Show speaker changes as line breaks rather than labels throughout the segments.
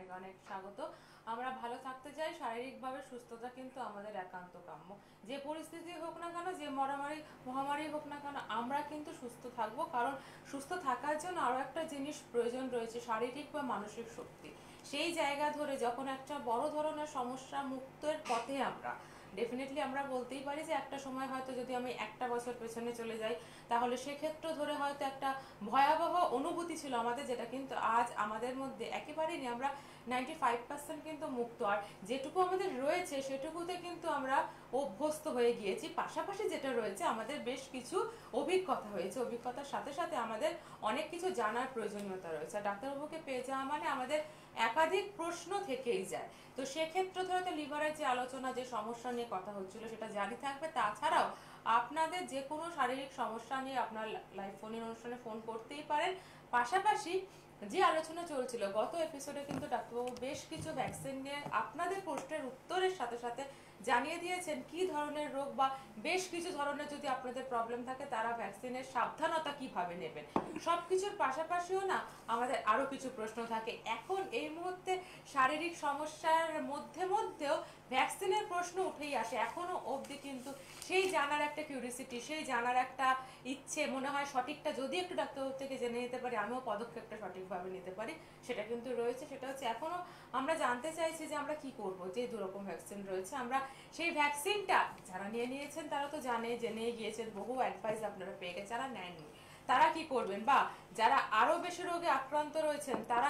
অনেক অনেক স্বাগত। আমরা ভালো থাকতে চাই, শারীরিকভাবে সুস্থতা কিন্তু আমাদের একান্ত কাম্য। যে পরিস্থিতি হোক না কেন, যে মহামারী হোক না কেন, আমরা কিন্তু সুস্থ থাকবো। কারণ সুস্থ থাকার জন্য আরো একটা জিনিস প্রয়োজন রয়েছে, শারীরিক বা মানসিক শক্তি। সেই জায়গা ধরে যখন একটা বড় ধরনের সমস্যা মুক্তের পথে আমরা ডেফিনেটলি আমরা বলতেই পারি যে একটা সময় হয়তো যদি আমি একটা বছর পেছনে চলে যাই, তাহলে সেক্ষেত্রে ধরে হয়তো একটা ভয়াবহ অনুভূতি ছিল আমাদের, যেটা কিন্তু আজ আমাদের মধ্যে একেবারেই নেই। আমরা 95% কিন্তু মুক্ত, আর যেটুকু আমাদের রয়েছে সেটুকুতে কিন্তু আমরা অভ্যস্ত হয়ে গিয়েছি। পাশাপাশি যেটা রয়েছে, আমাদের বেশ কিছু অভিজ্ঞতা হয়েছে, অভিজ্ঞতার সাথে সাথে আমাদের অনেক কিছু জানার প্রয়োজনীয়তা রয়েছে। ডাক্তারবাবুকে পেয়ে যাওয়া মানে আমাদের একাধিক প্রশ্ন থেকেই যায়। তো সেক্ষেত্রে হয়তো লিভারের যে আলোচনা, যে সমস্যা নিয়ে কথা হচ্ছিল, সেটা জারি থাকবে। তাছাড়াও আপনাদের যে কোনো শারীরিক সমস্যা নিয়ে আপনার লাইভ ফোনের অনুষ্ঠানে ফোন করতেই পারেন। পাশাপাশি যে আলোচনা চলছিল গত এপিসোডে, কিন্তু ডাক্তারবাবু বেশ কিছু ভ্যাকসিন নিয়ে আপনাদের প্রশ্নের উত্তরের সাথে সাথে জানিয়ে দিয়েছেন কি ধরনের রোগ বা বেশ কিছু ধরনের যদি আপনাদের প্রবলেম থাকে, তারা ভ্যাকসিনের সাবধানতা কিভাবে নেবেন। সবকিছুর পাশাপাশিও না আমাদের আরো কিছু প্রশ্ন থাকে এখন এই মুহূর্তে। শারীরিক সমস্যার মধ্যেও ভ্যাকসিনের প্রশ্ন উঠেই আসে এখনো অবধি। কিন্তু সেই জানার একটা কিউরিসিটি, সেই জানার একটা ইচ্ছে, মনে হয় সঠিকটা যদি একটু ডাক্তারবাবু থেকে জেনে নিতে পারি, আমিও পদক্ষেপটা সঠিকভাবে নিতে পারি, সেটা কিন্তু রয়েছে। সেটা হচ্ছে এখনো আমরা জানতে চাইছি যে আমরা কি করব। যে দুরকম ভ্যাকসিন রয়েছে, আমরা সেই ভ্যাকসিনটা যারা নিয়ে নিয়েছেন তারা তো জেনে গিয়েছেন, বহু অ্যাডভাইস আপনারা পেয়ে গেছেন। যারা নেননি তারা কি করবেন, বা যারা আরো বেশি রোগে আক্রান্ত রয়েছেন তারা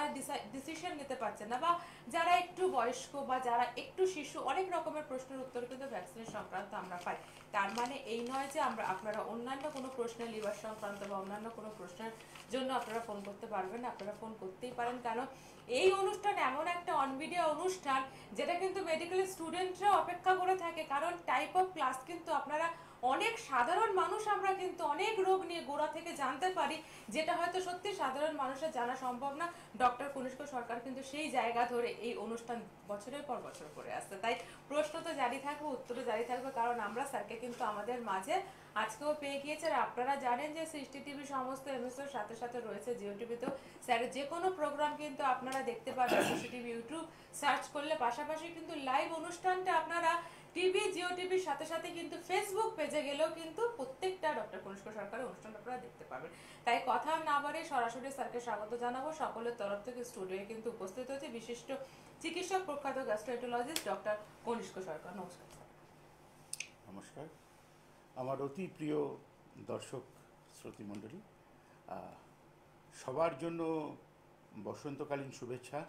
ডিসিশন নিতে পারছেন না, বা যারা একটু বয়স্ক বা যারা একটু শিশু, অনেক রকমের প্রশ্নের উত্তর কিন্তু ভ্যাকসিনের সংক্রান্ত আমরা পাই। তার মানে এই নয় যে আপনারা অন্যান্য কোনো প্রশ্নের, লিভার সংক্রান্ত বা অন্যান্য কোনো প্রশ্নের জন্য আপনারা ফোন করতে পারবেন না। আপনারা ফোন করতেই পারেন, কারণ এই অনুষ্ঠান এমন একটা অনভিডিও অনুষ্ঠান যেটা কিন্তু মেডিকেল স্টুডেন্টরা অপেক্ষা করে থাকে। কারণ টাইপ অফ ক্লাস কিন্তু আপনারা অনেক সাধারণ মানুষ, আমরা কিন্তু অনেক রোগ নিয়ে গোড়া থেকে জানতে পারি, যেটা হয়তো সত্যি সাধারণ মানুষের জানা সম্ভব না। ডক্টর কনিষ্ক সরকার কিন্তু সেই জায়গা ধরে এই অনুষ্ঠান বছরের পর বছর করে আসছে। তাই প্রশ্ন তো জারি থাকবে, উত্তরও জারি থাকবে, কারণ আমরা স্যারকে কিন্তু আমাদের মাঝে আজকেও পেয়ে গিয়েছে। আর আপনারা জানেন যে সৃষ্টি টিভি সমস্ত এমএসওর সাথে সাথে রয়েছে জিও টিভিতেও। স্যারের যে কোনো প্রোগ্রাম কিন্তু আপনারা দেখতে পাবেন সৃষ্টি টিভি ইউটিউব সার্চ করলে। পাশাপাশি কিন্তু লাইভ অনুষ্ঠানটা আপনারা টিভি, জিও টিভির সাথে সাথে কিন্তু ফেসবুক পেজে গেলেও কিন্তু প্রত্যেকটা ডক্টর কনিষ্ক সরকারের অনুষ্ঠান আপনারা দেখতে পাবেন। তাই কথা না বাড়ে সরাসরি স্যারকে স্বাগত জানাবো। সকলের তরফ থেকে স্টুডিওয়ে কিন্তু উপস্থিত হচ্ছে বিশিষ্ট চিকিৎসক, প্রখ্যাত গ্যাস্ট্রোএন্টারোলজিস্ট ডক্টর কনিষ্ক সরকার। নমস্কার স্যার।
নমস্কার। আমার অতি প্রিয় দর্শক শ্রোতৃমণ্ডলী, সবার জন্য বসন্তকালীন শুভেচ্ছা।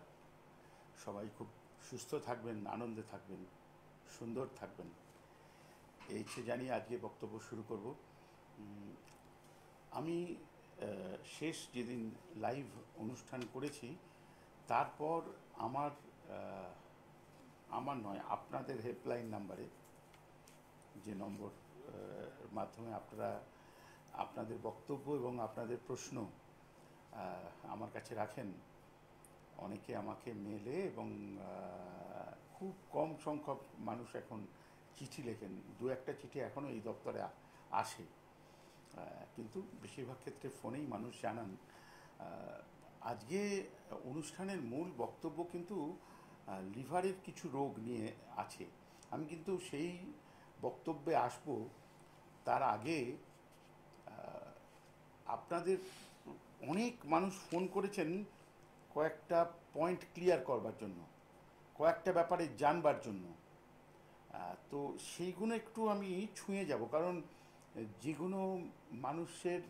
সবাই খুব সুস্থ থাকবেন, আনন্দে থাকবেন, সুন্দর থাকবেন, এই ইচ্ছে জানিয়ে আজকে বক্তব্য শুরু করব। আমি শেষ যেদিন লাইভ অনুষ্ঠান করেছি, তারপর আমার নয়, আপনাদের হেল্পলাইন নাম্বারে, যে নম্বর মাধ্যমে আপনারা আপনাদের বক্তব্য এবং আপনাদের প্রশ্ন আমার কাছে রাখেন, অনেকে আমাকে মেলে এবং খুব কম সংখ্যক মানুষ এখন চিঠি লেখেন। দু একটা চিঠি এখনও এই দপ্তরে আসে, কিন্তু বেশিরভাগ ক্ষেত্রে ফোনেই মানুষ জানান। আজকে অনুষ্ঠানের মূল বক্তব্য কিন্তু লিভারের কিছু রোগ নিয়ে আছে। আমি কিন্তু সেই বক্তব্যে আসব, তার আগে আপনাদের অনেক মানুষ ফোন করেছেন কয়েকটা পয়েন্ট ক্লিয়ার করবার জন্য, কয়েকটা ব্যাপারে জানবার জন্য। তো সেইগুলো একটু আমি ছুঁয়ে যাব, কারণ যেগুলো মানুষের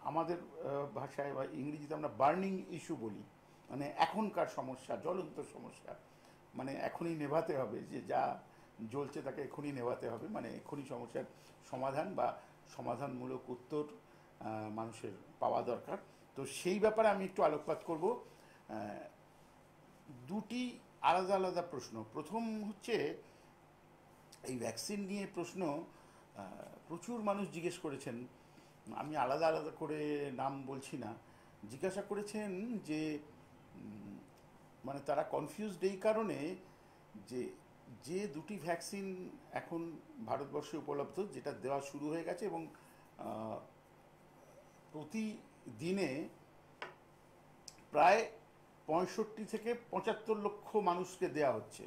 আমাদের ভাষায় বা ইংরেজিতে আমরা বার্নিং ইস্যু বলি, মানে এখনকার সমস্যা, জ্বলন্ত সমস্যা, মানে এখনই নেভাতে হবে, যে যা জ্বলছে তাকে এখনই নেভাতে হবে, মানে এখনই সমস্যার সমাধান বা সমাধানমূলক উত্তর মানুষের পাওয়া দরকার। তো সেই ব্যাপারে আমি একটু আলোকপাত করব। দুটি আলাদা আলাদা প্রশ্ন। প্রথম হচ্ছে এই ভ্যাকসিন নিয়ে প্রশ্ন। প্রচুর মানুষ জিজ্ঞেস করেছেন, আমি আলাদা আলাদা করে নাম বলছি না, জিজ্ঞাসা করেছেন যে মানে তারা কনফিউজড এই কারণে যে যে দুটি ভ্যাকসিন এখন ভারতবর্ষে উপলব্ধ, যেটা দেওয়া শুরু হয়ে গেছে এবং প্রতিদিনে প্রায় 65 থেকে 75 লক্ষ মানুষকে দেয়া হচ্ছে।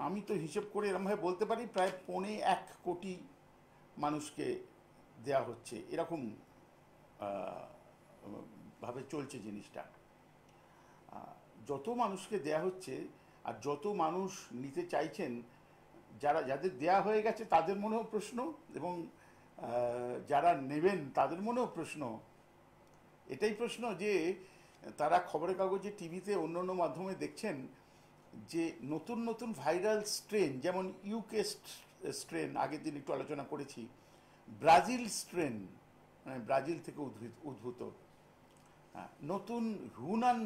আমি তো হিসেব করে এরকমভাবে বলতে পারি প্রায় 1.25 কোটি মানুষকে দেয়া হচ্ছে, এরকম আহ, ভাবে চলছে জিনিসটা। যত মানুষকে দেয়া হচ্ছে আর যত মানুষ নিতে চাইছেন, যাদের দেয়া হয়ে গেছে তাদের মনেও প্রশ্ন, এবং যারা নেবেন তাদের মনেও প্রশ্ন। এটাই প্রশ্ন যে তারা খবরের কাগজে, টিভিতে, অন্য অন্য মাধ্যমে দেখছেন যে নতুন নতুন ভাইরাল স্ট্রেন, যেমন ইউকে স্ট্রেন, আগের দিন একটু আলোচনা করেছি, ব্রাজিল স্ট্রেন, মানে ব্রাজিল থেকে উদ্ভূত, নতুন হুনান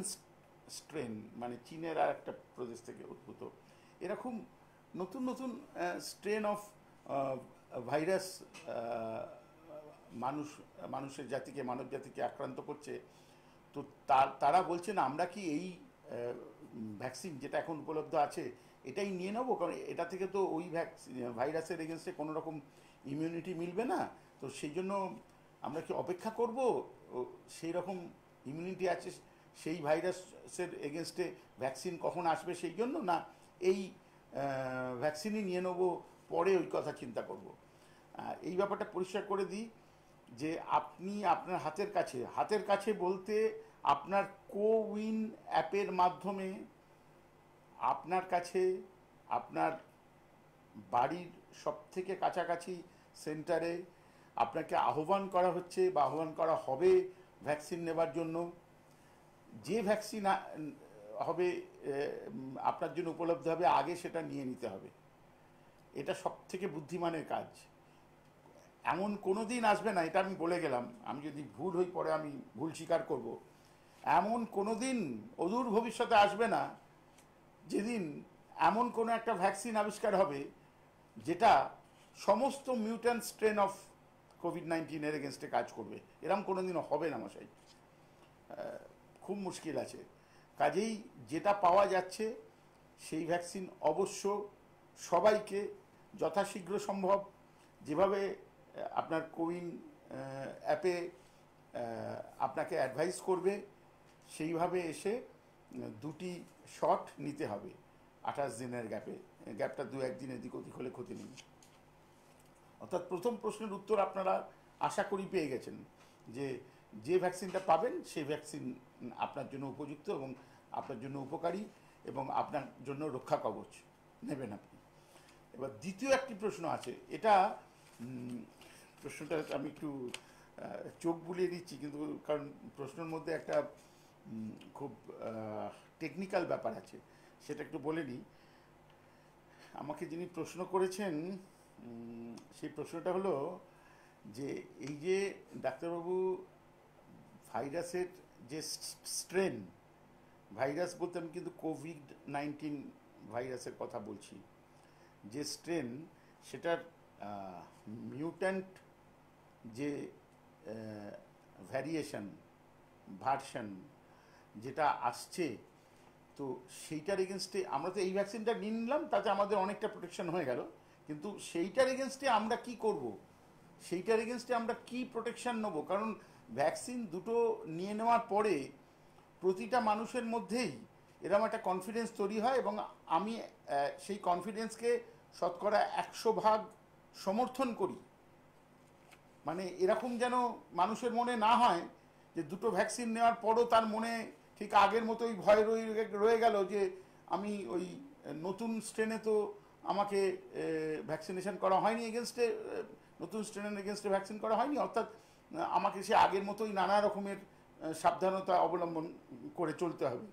স্ট্রেন, মানে চীনের আর একটা প্রদেশ থেকে উদ্ভূত, এরকম নতুন নতুন স্ট্রেন অফ ভাইরাস মানুষের জাতিকে, মানব জাতিকে আক্রান্ত করছে। তো তারা বলছেন আমরা কি এই ভ্যাকসিন যেটা এখন উপলব্ধ আছে এটাই নিয়ে নেবো, কারণ এটা থেকে তো ওই ভাইরাসের এগেনস্টে কোনো রকম ইমিউনিটি মিলবে না। তো সেই জন্য আমরা কি অপেক্ষা করব সেই রকম ইমিউনিটি আছে সেই ভাইরাসের এগেনস্টে ভ্যাকসিন কখন আসবে সেই জন্য, না এই ভ্যাকসিনই নিয়ে নেবো, পরে ওই কথা চিন্তা করব। এই ব্যাপারটা পরিষ্কার করে দিই যে আপনি আপনার হাতের কাছে বলতে আপনার কোউইন অ্যাপের মাধ্যমে আপনার কাছে, আপনার বাড়ির সব থেকে কাছাকাছি সেন্টারে আপনাকে আহ্বান করা হচ্ছে বা আহ্বান করা হবে ভ্যাকসিন নেবার জন্য। যে ভ্যাকসিন হবে আপনার জন্য উপলব্ধ হবে, আগে সেটা নিয়ে নিতে হবে। এটা সব থেকে বুদ্ধিমানের কাজ। এমন কোনো দিন আসবে না, এটা আমি বলে গেলাম, আমি যদি ভুল হই পরে আমি ভুল স্বীকার করব, এমন কোনো দিন অদূর ভবিষ্যতে আসবে না যেদিন এমন কোনো একটা ভ্যাকসিন আবিষ্কার হবে যেটা সমস্ত মিউট্যান্ট স্ট্রেন অফ কোভিড-19 এগেনস্টে কাজ করবে। এরকম কোনো দিনও হবে না মশাই, খুব মুশকিল আছে। কাজেই যেটা পাওয়া যাচ্ছে সেই ভ্যাকসিন অবশ্য সবাইকে যথাশীঘ্র সম্ভব, যেভাবে আপনার কোউইন অ্যাপে আপনাকে অ্যাডভাইস করবে সেইভাবে এসে 2টি শট নিতে হবে 28 দিনের গ্যাপটা 2-1 দিন এদিক ওদিক হলে ক্ষতি নেই। অর্থাৎ প্রথম প্রশ্নের উত্তর আপনারা আশা করি পেয়ে গেছেন যে ভ্যাকসিনটা পাবেন সেই ভ্যাকসিন আপনার জন্য উপযুক্ত এবং আপনার জন্য উপকারী এবং আপনার জন্য রক্ষা কবচ, নেবেন আপনি। এবার দ্বিতীয় একটি প্রশ্ন আছে, এটা প্রশ্নটা আমি একটু চোখ বুলিয়ে দিচ্ছি, কিন্তু কারণ প্রশ্নের মধ্যে একটা খুব টেকনিক্যাল ব্যাপার আছে, সেটা একটু বলে নিই। আমাকে যিনি প্রশ্ন করেছেন সেই প্রশ্নটা হলো যে এই যে ডাক্তারবাবু ভাইরাসের যে স্ট্রেন, ভাইরাস বলতে আমি কিন্তু কোভিড-19 ভাইরাসের কথা বলছি, যে স্ট্রেন সেটার মিউট্যান্ট যে ভার্সন যেটা আসছে, তো সেইটার এগেনস্টে আমরা তো এই ভ্যাকসিনটা নিয়ে নিলাম, তাতে আমাদের অনেকটা প্রোটেকশন হয়ে গেল, কিন্তু সেইটার এগেনস্টে আমরা কি করব, সেইটার এগেনস্টে আমরা কি প্রোটেকশন নেব? কারণ ভ্যাকসিন দুটো নিয়ে নেওয়ার পরে প্রতিটা মানুষের মধ্যেই এরকম একটা কনফিডেন্স তৈরি হয়, এবং আমি সেই কনফিডেন্সকে শতকরা 100% সমর্থন করি। মানে এরকম যেন মানুষের মনে না হয় যে দুটো ভ্যাকসিন নেওয়ার পরও তার মনে ঠিক আগের মতোই ভয় রয়ে গেল যে আমি ওই নতুন স্ট্রেনে তো আমাকে ভ্যাকসিনেশন করা হয়নি, নতুন স্ট্রেনের এগেনস্টে ভ্যাকসিন করা হয়নি, অর্থাৎ আমাকে সে আগের মতোই নানা রকমের সাবধানতা অবলম্বন করে চলতে হবে।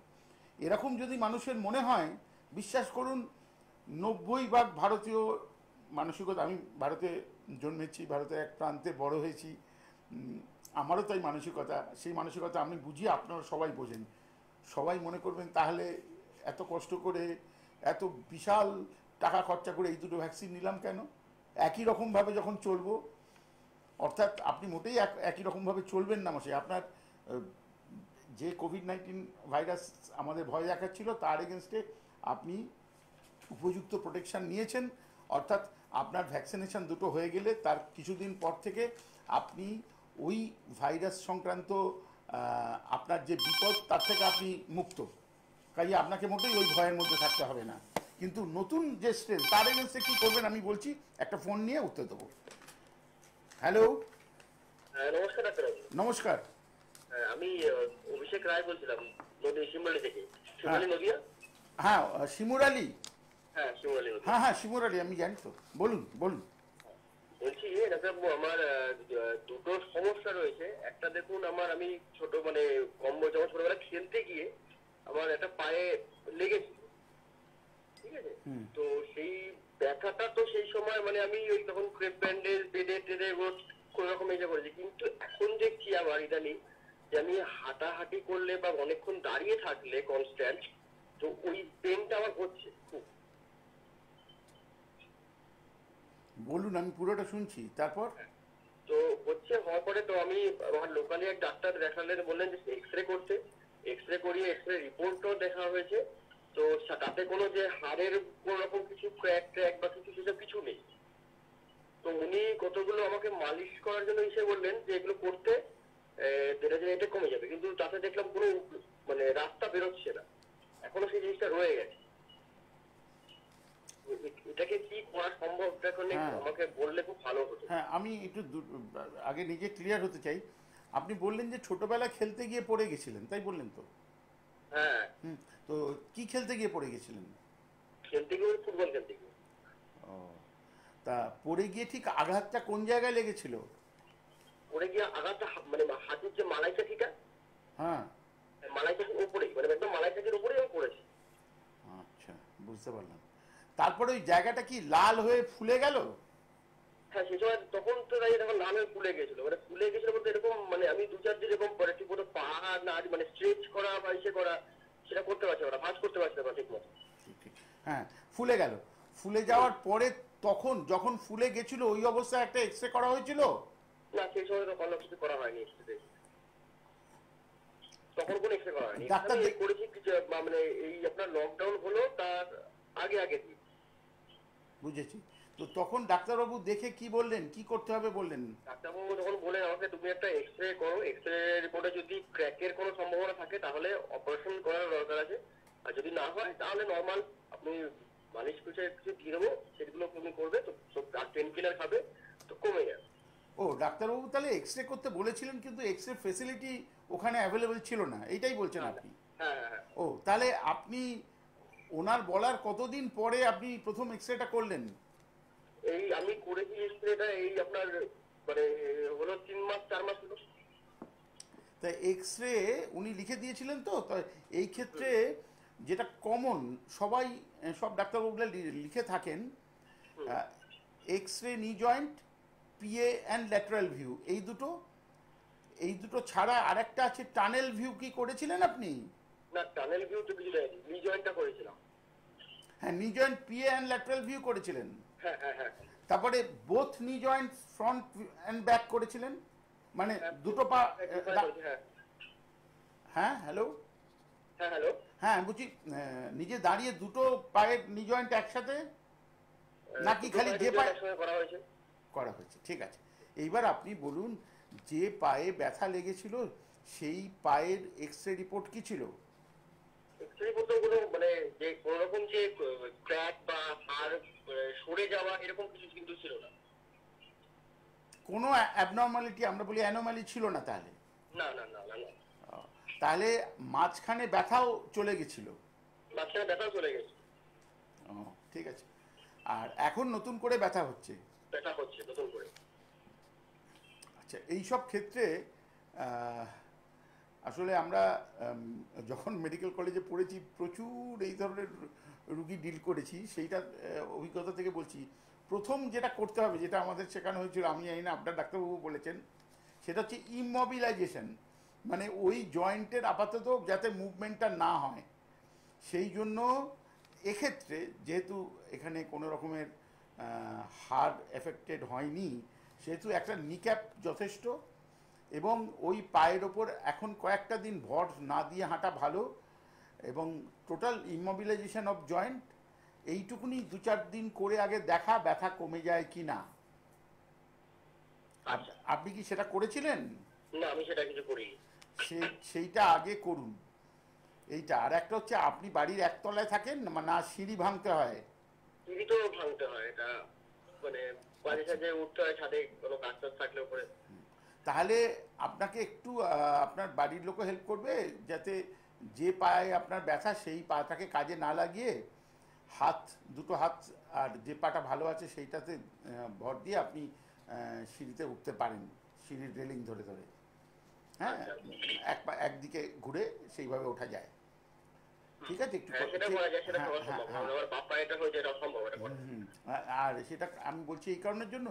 এরকম যদি মানুষের মনে হয়, বিশ্বাস করুন 90% ভারতীয় মানসিকতা, আমি ভারতে জন্মেছি, ভারতের এক প্রান্তে বড় হয়েছি, আমারও তাই মানসিকতা, সেই মানসিকতা আমি বুঝি, আপনারা সবাই বোঝেন। সবাই মনে করবেন তাহলে এত কষ্ট করে, এত বিশাল টাকা খরচা করে এই দুটো ভ্যাকসিন নিলাম কেন? একই রকমভাবে যখন চলবো, অর্থাৎ আপনি মোটেই একই রকমভাবে চলবেন না মশাই। আপনার যে কোভিড-19 ভাইরাস আমাদের ভয় দেখাচ্ছিল তার এগেনস্টে আপনি উপযুক্ত প্রোটেকশন নিয়েছেন, অর্থাৎ আপনার ভ্যাকসিনেশন দুটো হয়ে গেলে তার কিছুদিন পর থেকে আপনি ওই ভাইরাস সংক্রান্ত আপনার যে বিপদ তার থেকে আপনি মুক্ত, কাজে আপনাকে মোটেই ওই ভয়ের মধ্যে থাকতে হবে না। কিন্তু নতুন যে স্ট্রেন তার এগেন্সে কী করবেন আমি বলছি, একটা ফোন নিয়ে উত্তর দেবো। হ্যালো,
হ্যাঁ, নমস্কার ডাক্তারবাবু।
নমস্কার।
হ্যাঁ, আমি অভিষেক রায় বলছিলাম, শিমুরালি থেকে। শিমুরালি নদিয়া।
হ্যাঁ, শিমুর আলী।
হ্যাঁ, শিমুরালি নদিয়া।
হ্যাঁ হ্যাঁ, শিমুর আলী, আমি জানি তো, বলুন বলুন।
বলছি ডাক্তারবাবু, আমার দুটো সমস্যা রয়েছে। একটা দেখুন, আমি ছোট কম বয়সে, আমার ছোটবেলায় খেলতে গিয়ে আমার একটা পায়ে লেগেছিল, ঠিক আছে? তো সেই ব্যথাটা তো সেই সময় আমি ওই তখন ক্রেপ ব্যান্ডেজ বেডে টেডে কোন রকম ইয়ে করেছি, কিন্তু এখন দেখছি আমার ইদানিং যে আমি হাঁটাহাঁটি করলে বা অনেকক্ষণ দাঁড়িয়ে থাকলে কনস্ট্যান্ট, তো ওই পেনটা আমার হচ্ছে খুব।
বলুন, আমি পুরোটা শুনছি। তারপর?
তো হওয়ার পরে তো আমি আমার লোকালি এক ডাক্তার দেখালেন, বললেন যে এক্স রে করতে। এক্স রে করিয়ে এক্স রে রিপোর্টও দেখা হয়েছে। তো তাতে কোনো যে হাড়ের কোন রকম কিছু ক্র্যাক ট্র্যাক বা কিছু সেসব কিছু নেই। তো উনি কতগুলো আমাকে মালিশ করার জন্য এসে বললেন যে এগুলো করতে ধীরে ধীরে এটা কমে যাবে, কিন্তু তাতে দেখলাম কোনো রাস্তা বেরোচ্ছে না, এখনো সেই জিনিসটা রয়ে গেছে। এটাকে কি করা সম্ভব, আমাকে বললে খুব ভালো হতো।
হ্যাঁ, আমি একটু আগে নিজে ক্লিয়ার হতে চাই। আপনি বললেন যে ছোটবেলা খেলতে গিয়ে পড়ে গেছিলেন, তাই বললেন তো?
হ্যাঁ।
তো কি খেলতে গিয়ে পড়ে গেছিলেন?
খেলতে গিয়ে ফুটবল খেলতে গিয়ে।
ও, তা পড়ে গিয়ে ঠিক আঘাতটা কোন জায়গায় লেগেছিল?
পড়ে গিয়ে আঘাতটা হাতের যে মালাই চাকিটা,
হ্যাঁ,
মালাই চাকির উপরেই, একদম মালাই চাকির উপরেই আমি পড়েছি।
আচ্ছা, বুঝতে পারলাম। তারপরে ওই জায়গাটা কি লাল হয়ে ফুলে গেল?
হ্যাঁ, সেই সময় তখন তো দাঁড়িয়ে তখন লাল হয়ে ফুলে গেছিল। ফুলে গেছিল বলতে এরকম আমি দু চার দিন এরকম পরে ঠিক মতো পা না স্ট্রেচ করা বা ইসে করা সেটা করতে পারছি না, ভাঁজ করতে পারছি না ঠিক মতো।
হ্যাঁ, ফুলে গেল। ফুলে যাওয়ার পরে তখন যখন ফুলে গেছিল ওই অবস্থায় একটা এক্স রে করা হয়েছিল?
না, সেই সময় তো কোনো কিছু করা হয়নি এক্সরে। তখন কোনো এক্সরে করা হয়নি।
ডাক্তার
আমি করেছি কিছু এই আপনার লকডাউন হলো তার আগে আগে দিন।
বুঝেছি। তো তখন ডাক্তারবাবু দেখে কি বললেন, কি করতে হবে বললেন?
ডাক্তারবাবু তখন বলেন আমাকে, তুমি একটা এক্সরে করো, এক্সরে রিপোর্টে যদি ক্র্যাকের কোনো সম্ভাবনা থাকে তাহলে অপারেশন করার দরকার আছে, আর যদি না হয় তাহলে নর্মাল আপনি মালিশ কিছু দিয়ে দেবো, সেগুলো তুমি করবে, তো পেন কিলার খাবে, তো কমে যাবে।
ও, ডাক্তারবাবু তাহলে এক্স রে করতে বলেছিলেন, কিন্তু এক্স রে ফেসিলিটি ওখানে অ্যাভেলেবেল ছিল না, এইটাই বলছেন আপনি?
হ্যাঁ হ্যাঁ।
ও, তাহলে আপনি ওনার বলার কতদিন পরে আপনি প্রথম এক্স রেটা করলেন?
এই আমি করেছি এক্সরেটা এই আপনার হলো 3 মাস 4 মাস হলো।
তা এক্স রে উনি লিখে দিয়েছিলেন তো? তো এই ক্ষেত্রে যেটা কমন, সবাই সব ডাক্তারবাবুরা লিখে থাকেন, এক্স রে নি joint, PA and lateral view, এই দুটো ছাড়া আরেকটা আছে টানেল ভিউ। কি করেছিলেন আপনি?
না, টানেল ভিউ তো কিছু দেয়নি, নি জয়েন্টটা করেছিলাম।
হ্যাঁ, নি joint, PA and lateral view করেছিলেন।
হ্যাঁ হ্যাঁ হ্যাঁ।
তারপরে বোথ নি জয়েন্ট ফ্রন্ট অ্যান্ড ব্যাক করেছিলেন, মানে দুটো পা।
হ্যাঁ
হ্যাঁ, হ্যালো।
হ্যাঁ। হ্যালো।
হ্যাঁ, বলছি নিজে দাঁড়িয়ে দুটো পায়ের নি জয়েন্ট একসাথে, নাকি খালি যে পায়ে
করা হয়েছে?
করা হয়েছে, ঠিক আছে। এইবার আপনি বলুন, যে পায়ে ব্যথা লেগেছিল সেই পায়ের এক্স রে রিপোর্ট কি ছিল?
এক্সরে বলতে ওগুলো যে কোনো রকম যে ক্র্যাক বা হাড় সরে যাওয়া এরকম কিছু কিন্তু ছিল না।
কোনো অ্যাবনর্মালিটি, আমরা বলি অ্যানোমালি, ছিল না তাহলে?
না না না না না।
তাহলে মাঝখানে ব্যথাও চলে গেছিল?
মাঝখানে ব্যথাও চলে গেছে।
ও, ঠিক আছে। আর এখন নতুন করে ব্যথা হচ্ছে?
ব্যথা হচ্ছে নতুন করে।
আচ্ছা, এইসব ক্ষেত্রে আসলে আমরা যখন মেডিকেল কলেজে পড়েছি প্রচুর এই ধরনের রুগী ডিল করেছি, সেইটা অভিজ্ঞতা থেকে বলছি। প্রথম যেটা করতে হবে, যেটা আমাদের শেখানো হয়েছিল, আমি জানি না আপনার ডাক্তারবাবু বলেছেন, সেটা হচ্ছে ইমমবিলাইজেশন। মানে ওই জয়েন্টের আপাতত যাতে মুভমেন্টটা না হয়, সেই জন্য এক্ষেত্রে যেহেতু এখানে কোনো রকমের হার্ট এফেক্টেড হয়নি, সেহেতু একটা নিক্যাপ যথেষ্ট। এবং ওই পায়ের ওপর এখন কয়েকটা দিন ভর না দিয়ে হাঁটা ভালো, এবং টোটাল ইমমবিলাইজেশন অফ জয়েন্ট, এইটুকুনি 2-4 দিন করে আগে দেখা ব্যথা কমে যায় কি না। আপনি কি সেটা করেছিলেন?
না, আমি সেটা কিছু করিনি।
সেইটা আগে করুন। এইটা আর একটা হচ্ছে, আপনি বাড়ির একতলায় থাকেন না সিঁড়ি ভাঙতে হয়?
সিঁড়ি তো ভাঙতে হয়, এটা মানে মাঝে
আচ্ছা,
সাঝে উঠতে হয় ছাদে, কোনো কাজ টাজ থাকলে উপরে।
তাহলে আপনাকে একটু আপনার বাড়ির লোকও হেল্প করবে, যাতে যে পায়ে আপনার ব্যথা সেই পাটাকে কাজে না লাগিয়ে হাত, দুটো হাত আর যে পাটা ভালো আছে সেইটাতে ভর দিয়ে আপনি সিঁড়িতে উঠতে পারেন, সিঁড়ির রেলিং ধরে ধরে। হ্যাঁ,
আচ্ছা আচ্ছা।
একদিকে ঘুরে সেইভাবে ওঠা যায়। ঠিক আছে, একটু
হ্যাঁ সেটা করা যায়, সেটা
হ্যাঁ
করা
হ্যাঁ
সম্ভব,
হ্যাঁ।
কারণ আমার বাপ্পা এটা হয়েছে, এটা অসম্ভব এটা করা।
আর সেটা আমি বলছি এই কারণের জন্য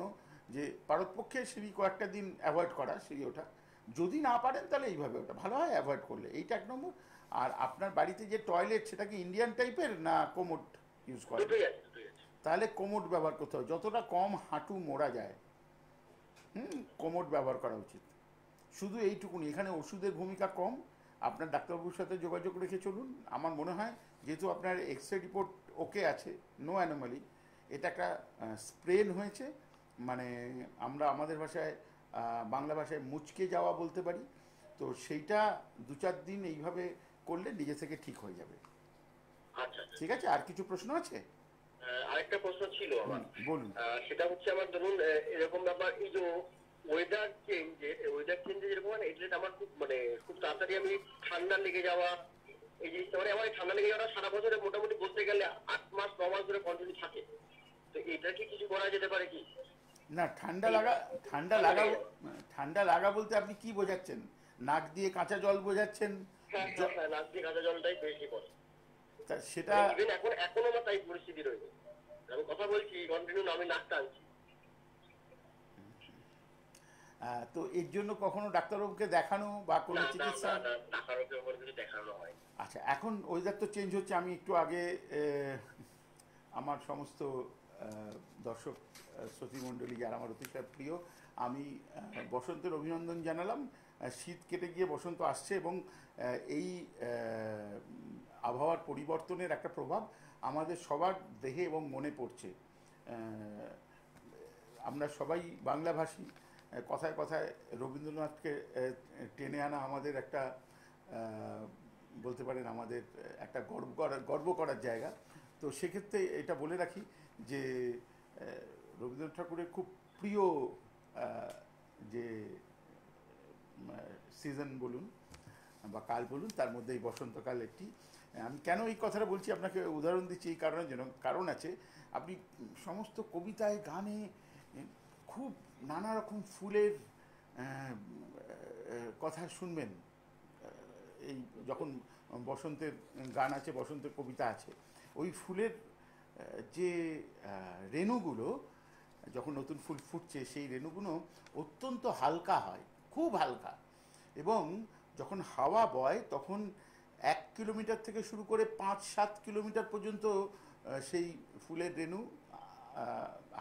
যে পারতপক্ষে সিঁড়ি কয়েকটা দিন অ্যাভয়েড করা, সিঁড়ি ওঠা। যদি না পারেন তাহলে এইভাবে ওটা ভালো হয় অ্যাভয়েড করলে, এইটা 1 নম্বর। আর আপনার বাড়িতে যে টয়লেট সেটা কি ইন্ডিয়ান টাইপের না কোমোড ইউজ করেন?
দুটোই আছে, দুটোই আছে।
তাহলে কোমোড ব্যবহার করতে হবে, যতটা কম হাঁটু মোড়া যায় কোমোড ব্যবহার করা উচিত। শুধু এইটুকুনি, এখানে ওষুধের ভূমিকা কম। আপনার ডাক্তারবাবুর সাথে যোগাযোগ রেখে চলুন। আমার মনে হয় যেহেতু আপনার এক্সরে রিপোর্ট ওকে আছে, নো অ্যানোমালি, এটা একটা স্প্রেন হয়েছে, মানে আমরা আমাদের ভাষায় বাংলা ভাষায় মুচকে যাওয়া বলতে পারি। তো সেইটা 2-4 দিন এইভাবে করলে নিজে থেকে ঠিক হয়ে যাবে।
আচ্ছা আচ্ছা।
ঠিক আছে, আর কিছু প্রশ্ন আছে?
আরেকটা প্রশ্ন ছিল আমার।
বলুন।
সেটা হচ্ছে আমার ধরুন এরকম ব্যাপার, এই যে ওয়েদার চেঞ্জে যেরকম হয় না, এটা আমার খুব মানে খুব তাড়াতাড়ি আমি ঠান্ডা লেগে যাওয়া, এই জিনিসটা মানে আমার এই ঠান্ডা লেগে যাওয়াটা সারা বছরে মোটামুটি বলতে গেলে 8 মাস 9 মাস ধরে কন্টিনিউ থাকে। তো এটা কি কিছু করা যেতে পারে কি?
না, ঠান্ডা লাগা বলতে আপনি কি বোঝাচ্ছেন? নাক দিয়ে কাঁচা জল বোঝাচ্ছেন?
হ্যাঁ হ্যাঁ হ্যাঁ, নাক দিয়ে কাঁচা জলটাই বেশি পড়ে।
তা সেটা
ইভেন এখনো আমার তাই পরিস্থিতি রয়েছে, আমি কথা বলছি কন্টিনিউ আমি নাক টানছি।
তো এর জন্য কখনো ডাক্তারবাবুকে দেখানো বা কোনো
না না
চিকিৎসা?
না না, টাকার উপর কিছু দেখানো হয়।
আচ্ছা, এখন ওয়েদার তো চেঞ্জ হচ্ছে। আমি একটু আগে আমার সমস্ত দর্শক শ্রোতৃমণ্ডলী যারা আমার অতিশয় প্রিয়, আমি বসন্তের অভিনন্দন জানালাম। শীত কেটে গিয়ে বসন্ত আসছে এবং এই আবহাওয়ার পরিবর্তনের একটা প্রভাব আমাদের সবার দেহে এবং মনে পড়ছে। আমরা সবাই বাংলাভাষী, কথায় কথায় রবীন্দ্রনাথকে টেনে আনা আমাদের একটা বলতে পারেন আমাদের একটা গর্ব করার জায়গা। তো সেক্ষেত্রে এটা বলে রাখি যে রবীন্দ্রনাথ ঠাকুরের খুব প্রিয় যে সিজন বলুন বা কাল বলুন, তার মধ্যে এই বসন্তকাল একটি। আমি কেন এই কথাটা বলছি, আপনাকে উদাহরণ দিচ্ছি এই কারণের জন্য, কারণ আছে। আপনি সমস্ত কবিতায় গানে খুব নানা রকম ফুলের কথা শুনবেন। এই যখন বসন্তের গান আছে, বসন্তের কবিতা আছে, ওই ফুলের যে রেণুগুলো যখন নতুন ফুল ফুটছে সেই রেণুগুলো অত্যন্ত হালকা হয়, খুব হালকা। এবং যখন হাওয়া বয় তখন 1 কিলোমিটার থেকে শুরু করে 5-7 কিলোমিটার পর্যন্ত সেই ফুলের রেণু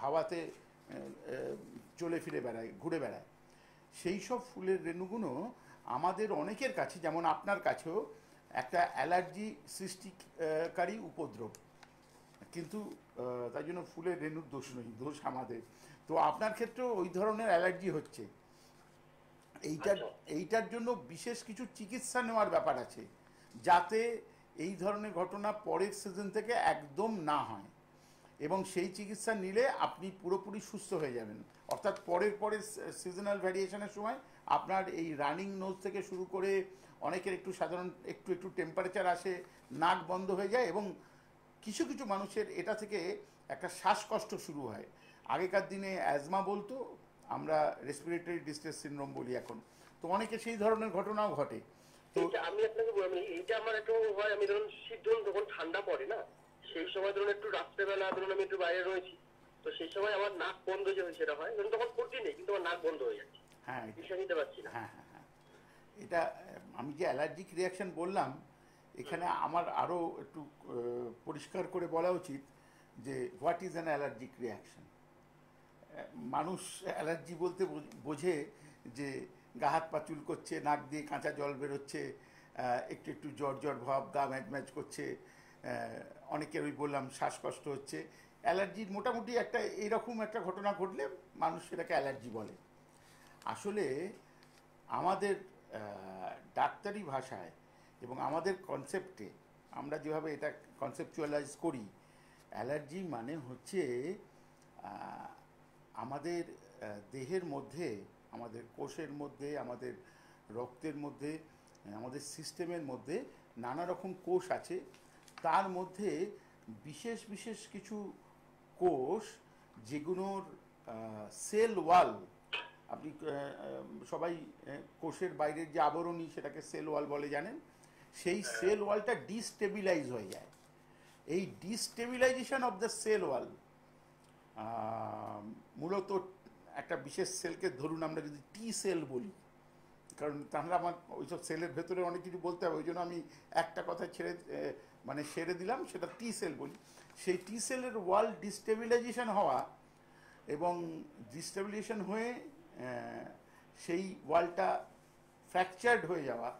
হাওয়াতে চলে ফিরে বেড়ায়, ঘুরে বেড়ায়। সেই সব ফুলের রেণুগুলো আমাদের অনেকের কাছে, যেমন আপনার কাছেও, একটা অ্যালার্জি সৃষ্টিকারী উপদ্রব। কিন্তু তাই জন্য ফুলের রেণুর দোষ নয়, দোষ আমাদের। তো আপনার ক্ষেত্রেও ওই ধরনের অ্যালার্জি হচ্ছে। এইটার এইটার জন্য বিশেষ কিছু চিকিৎসা নেওয়ার ব্যাপার আছে, যাতে এই ধরনের ঘটনা পরের সিজন থেকে একদম না হয়। এবং সেই চিকিৎসা নিলে আপনি পুরোপুরি সুস্থ হয়ে যাবেন। অর্থাৎ পরের সিজনাল ভ্যারিয়েশনের সময় আপনার এই রানিং নোজ থেকে শুরু করে অনেকের একটু সাধারণ একটু টেম্পারেচার আসে, নাক বন্ধ হয়ে যায়, এবং কিছু কিছু মানুষের এটা থেকে একটা শ্বাসকষ্ট শুরু হয়। আগেকার দিনে অ্যাজমা বলতো, আমরা রেসপিরেটরি ডিস্ট্রেস সিনড্রোম বলি এখন। তো অনেকে সেই ধরনের ঘটনাও ঘটে। তো
আমি আপনাকে বলি, এইটা আমার একটু হয়, আমি ধরুন শীত ধরুন যখন ঠান্ডা পড়ে না, সেই সময় ধরুন একটু রাত্রেবেলা ধরুন আমি একটু বাইরে রয়েছি, তো সেই সময় আমার নাক বন্ধ যে হয় সেটা হয়, ধরুন তখন পড়ছি নেই কিন্তু আমার নাক বন্ধ হয়ে যাচ্ছে,
হ্যাঁ
নিঃশ্বাস নিতে পারছি না।
হ্যাঁ হ্যাঁ হ্যাঁ, এটা আমি যে অ্যালার্জিক রিয়াকশন বললাম, এখানে আমার আরও একটু পরিষ্কার করে বলা উচিত যে what is an allergic reaction. মানুষ অ্যালার্জি বলতে বোঝে যে গা হাত পা চুল করছে, নাক দিয়ে কাঁচা জল বেরোচ্ছে, একটু একটু জ্বর জ্বর ভাব, গা ম্যাজ ম্যাজ করছে, অনেকের ওই বললাম শ্বাসকষ্ট হচ্ছে। অ্যালার্জির মোটামুটি একটা এইরকম একটা ঘটনা ঘটলে মানুষ সেটাকে অ্যালার্জি বলে। আসলে আমাদের ডাক্তারি ভাষায় এবং আমাদের কনসেপ্টে আমরা যেভাবে এটা কনসেপচুয়ালাইজ করি, অ্যালার্জি মানে হচ্ছে আমাদের দেহের মধ্যে, আমাদের কোষের মধ্যে, আমাদের রক্তের মধ্যে, আমাদের সিস্টেমের মধ্যে নানা রকম কোষ আছে। তার মধ্যে বিশেষ বিশেষ কিছু কোষ যেগুলোর সেল ওয়াল, আপনি সবাই কোষের বাইরের যে আবরণী সেটাকে সেল ওয়াল বলে জানেন, সেই সেল ওয়ালটা ডিস্টেবিলাইজ হয়ে যায়। এই destabilisation of the cell wall মূলত একটা বিশেষ সেলকে, ধরুন আমরা যদি টি সেল বলি, কারণ তাহলে আমার ওইসব সেলের ভেতরে অনেক কিছু বলতে হবে, ওই জন্য আমি একটা কথা সেরে দিলাম, সেটা টি সেল বলি। সেই টি সেলের ওয়াল ডিস্টেবিলাইজেশন হওয়া এবং ডিস্টেবিলাইজেশন হয়ে সেই ওয়ালটা ফ্র্যাকচার্ড হয়ে যাওয়া,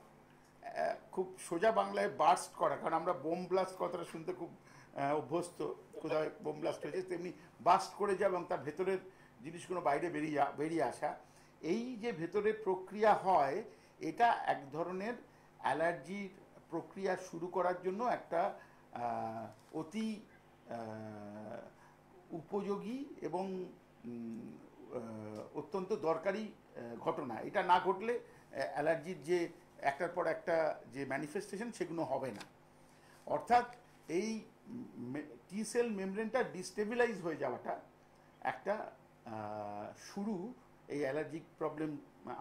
খুব সোজা বাংলায় বার্স্ট করা, কারণ আমরা বোম ব্লাস্ট কথাটা শুনতে খুব অভ্যস্ত, কোথাও বোম ব্লাস্ট হয়েছে, তেমনি বাস্ট করে যাওয়া এবং তার ভেতরের জিনিসগুলো বাইরে বেরিয়ে আসা, এই যে ভেতরে প্রক্রিয়া হয়, এটা এক ধরনের অ্যালার্জির প্রক্রিয়া শুরু করার জন্য একটা অতি উপযোগী এবং অত্যন্ত দরকারি ঘটনা। এটা না ঘটলে অ্যালার্জির যে একটার পর একটা যে ম্যানিফেস্টেশন সেগুলো হবে না। অর্থাৎ এই টি সেল মেমব্রেনটা ডিস্টেবিলাইজ হয়ে যাওয়াটা একটা শুরু এই অ্যালার্জিক প্রবলেম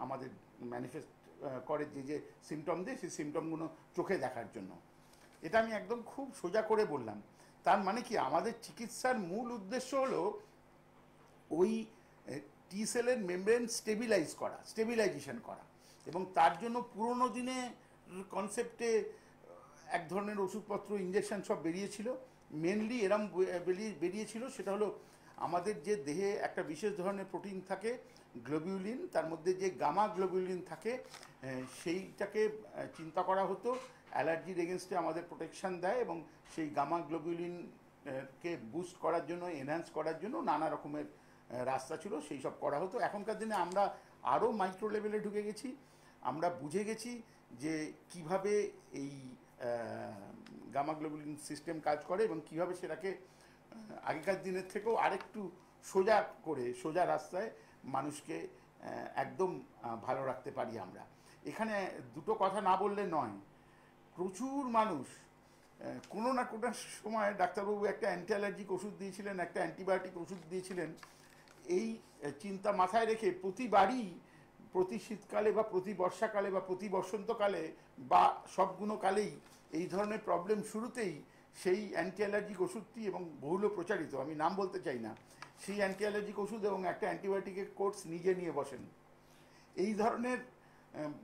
আমাদের ম্যানিফেস্ট করে, যে সিমটম দিয়ে সেই সিমটমগুলো চোখে দেখার জন্য। এটা আমি একদম খুব সোজা করে বললাম। তার মানে কি, আমাদের চিকিৎসার মূল উদ্দেশ্য হলো ওই টি সেলের মেমব্রেন স্টেবিলাইজেশন করা, এবং তার জন্য পুরোনো দিনে কনসেপ্টে এক ধরনের ওষুধপত্র, ইঞ্জেকশন সব বেরিয়েছিল। মেনলি এরম বেরিয়েছিল, সেটা হলো আমাদের যে দেহে একটা বিশেষ ধরনের প্রোটিন থাকে গ্লোবিউলিন, তার মধ্যে যে গামা গ্লোবিউলিন থাকে সেইটাকে চিন্তা করা হতো অ্যালার্জির এগেনস্টে আমাদের প্রোটেকশন দেয়, এবং সেই গামা গ্লোবিউলিনকে বুস্ট করার জন্য, এনহ্যান্স করার জন্য নানা রকমের রাস্তা ছিল, সেই সব করা হতো। এখনকার দিনে আমরা আরও মাইক্রো লেভেলে ঢুকে গেছি, আমরা বুঝে গেছি যে কিভাবে এই গামা গ্লোবুলিন সিস্টেম কাজ করে এবং কিভাবে সেটাকে আগেকার দিনের থেকেও আরেকটু সোজা রাস্তায় মানুষকে একদম ভালো রাখতে পারি আমরা। এখানে দুটো কথা না বললে নয়, প্রচুর মানুষ কোনো না কোনো সময় ডাক্তারবাবু একটা অ্যান্টি অ্যালার্জিক ওষুধ দিয়েছিলেন, একটা অ্যান্টিবায়োটিক ওষুধ দিয়েছিলেন। এই চিন্তা মাথায় রেখে প্রতিবারই, প্রতি শীতকালে বা প্রতি বর্ষাকালে বা প্রতি বসন্তকালে বা সবগুলো কালেই এই ধরনের প্রবলেম শুরুতেই সেই অ্যান্টি অ্যালার্জিক ওষুধটি, এবং বহুল প্রচারিত, আমি নাম বলতে চাই না, সেই অ্যান্টি অ্যালার্জিক ওষুধ এবং একটা অ্যান্টিবায়োটিকের কোর্স নিজে নিয়ে বসেন। এই ধরনের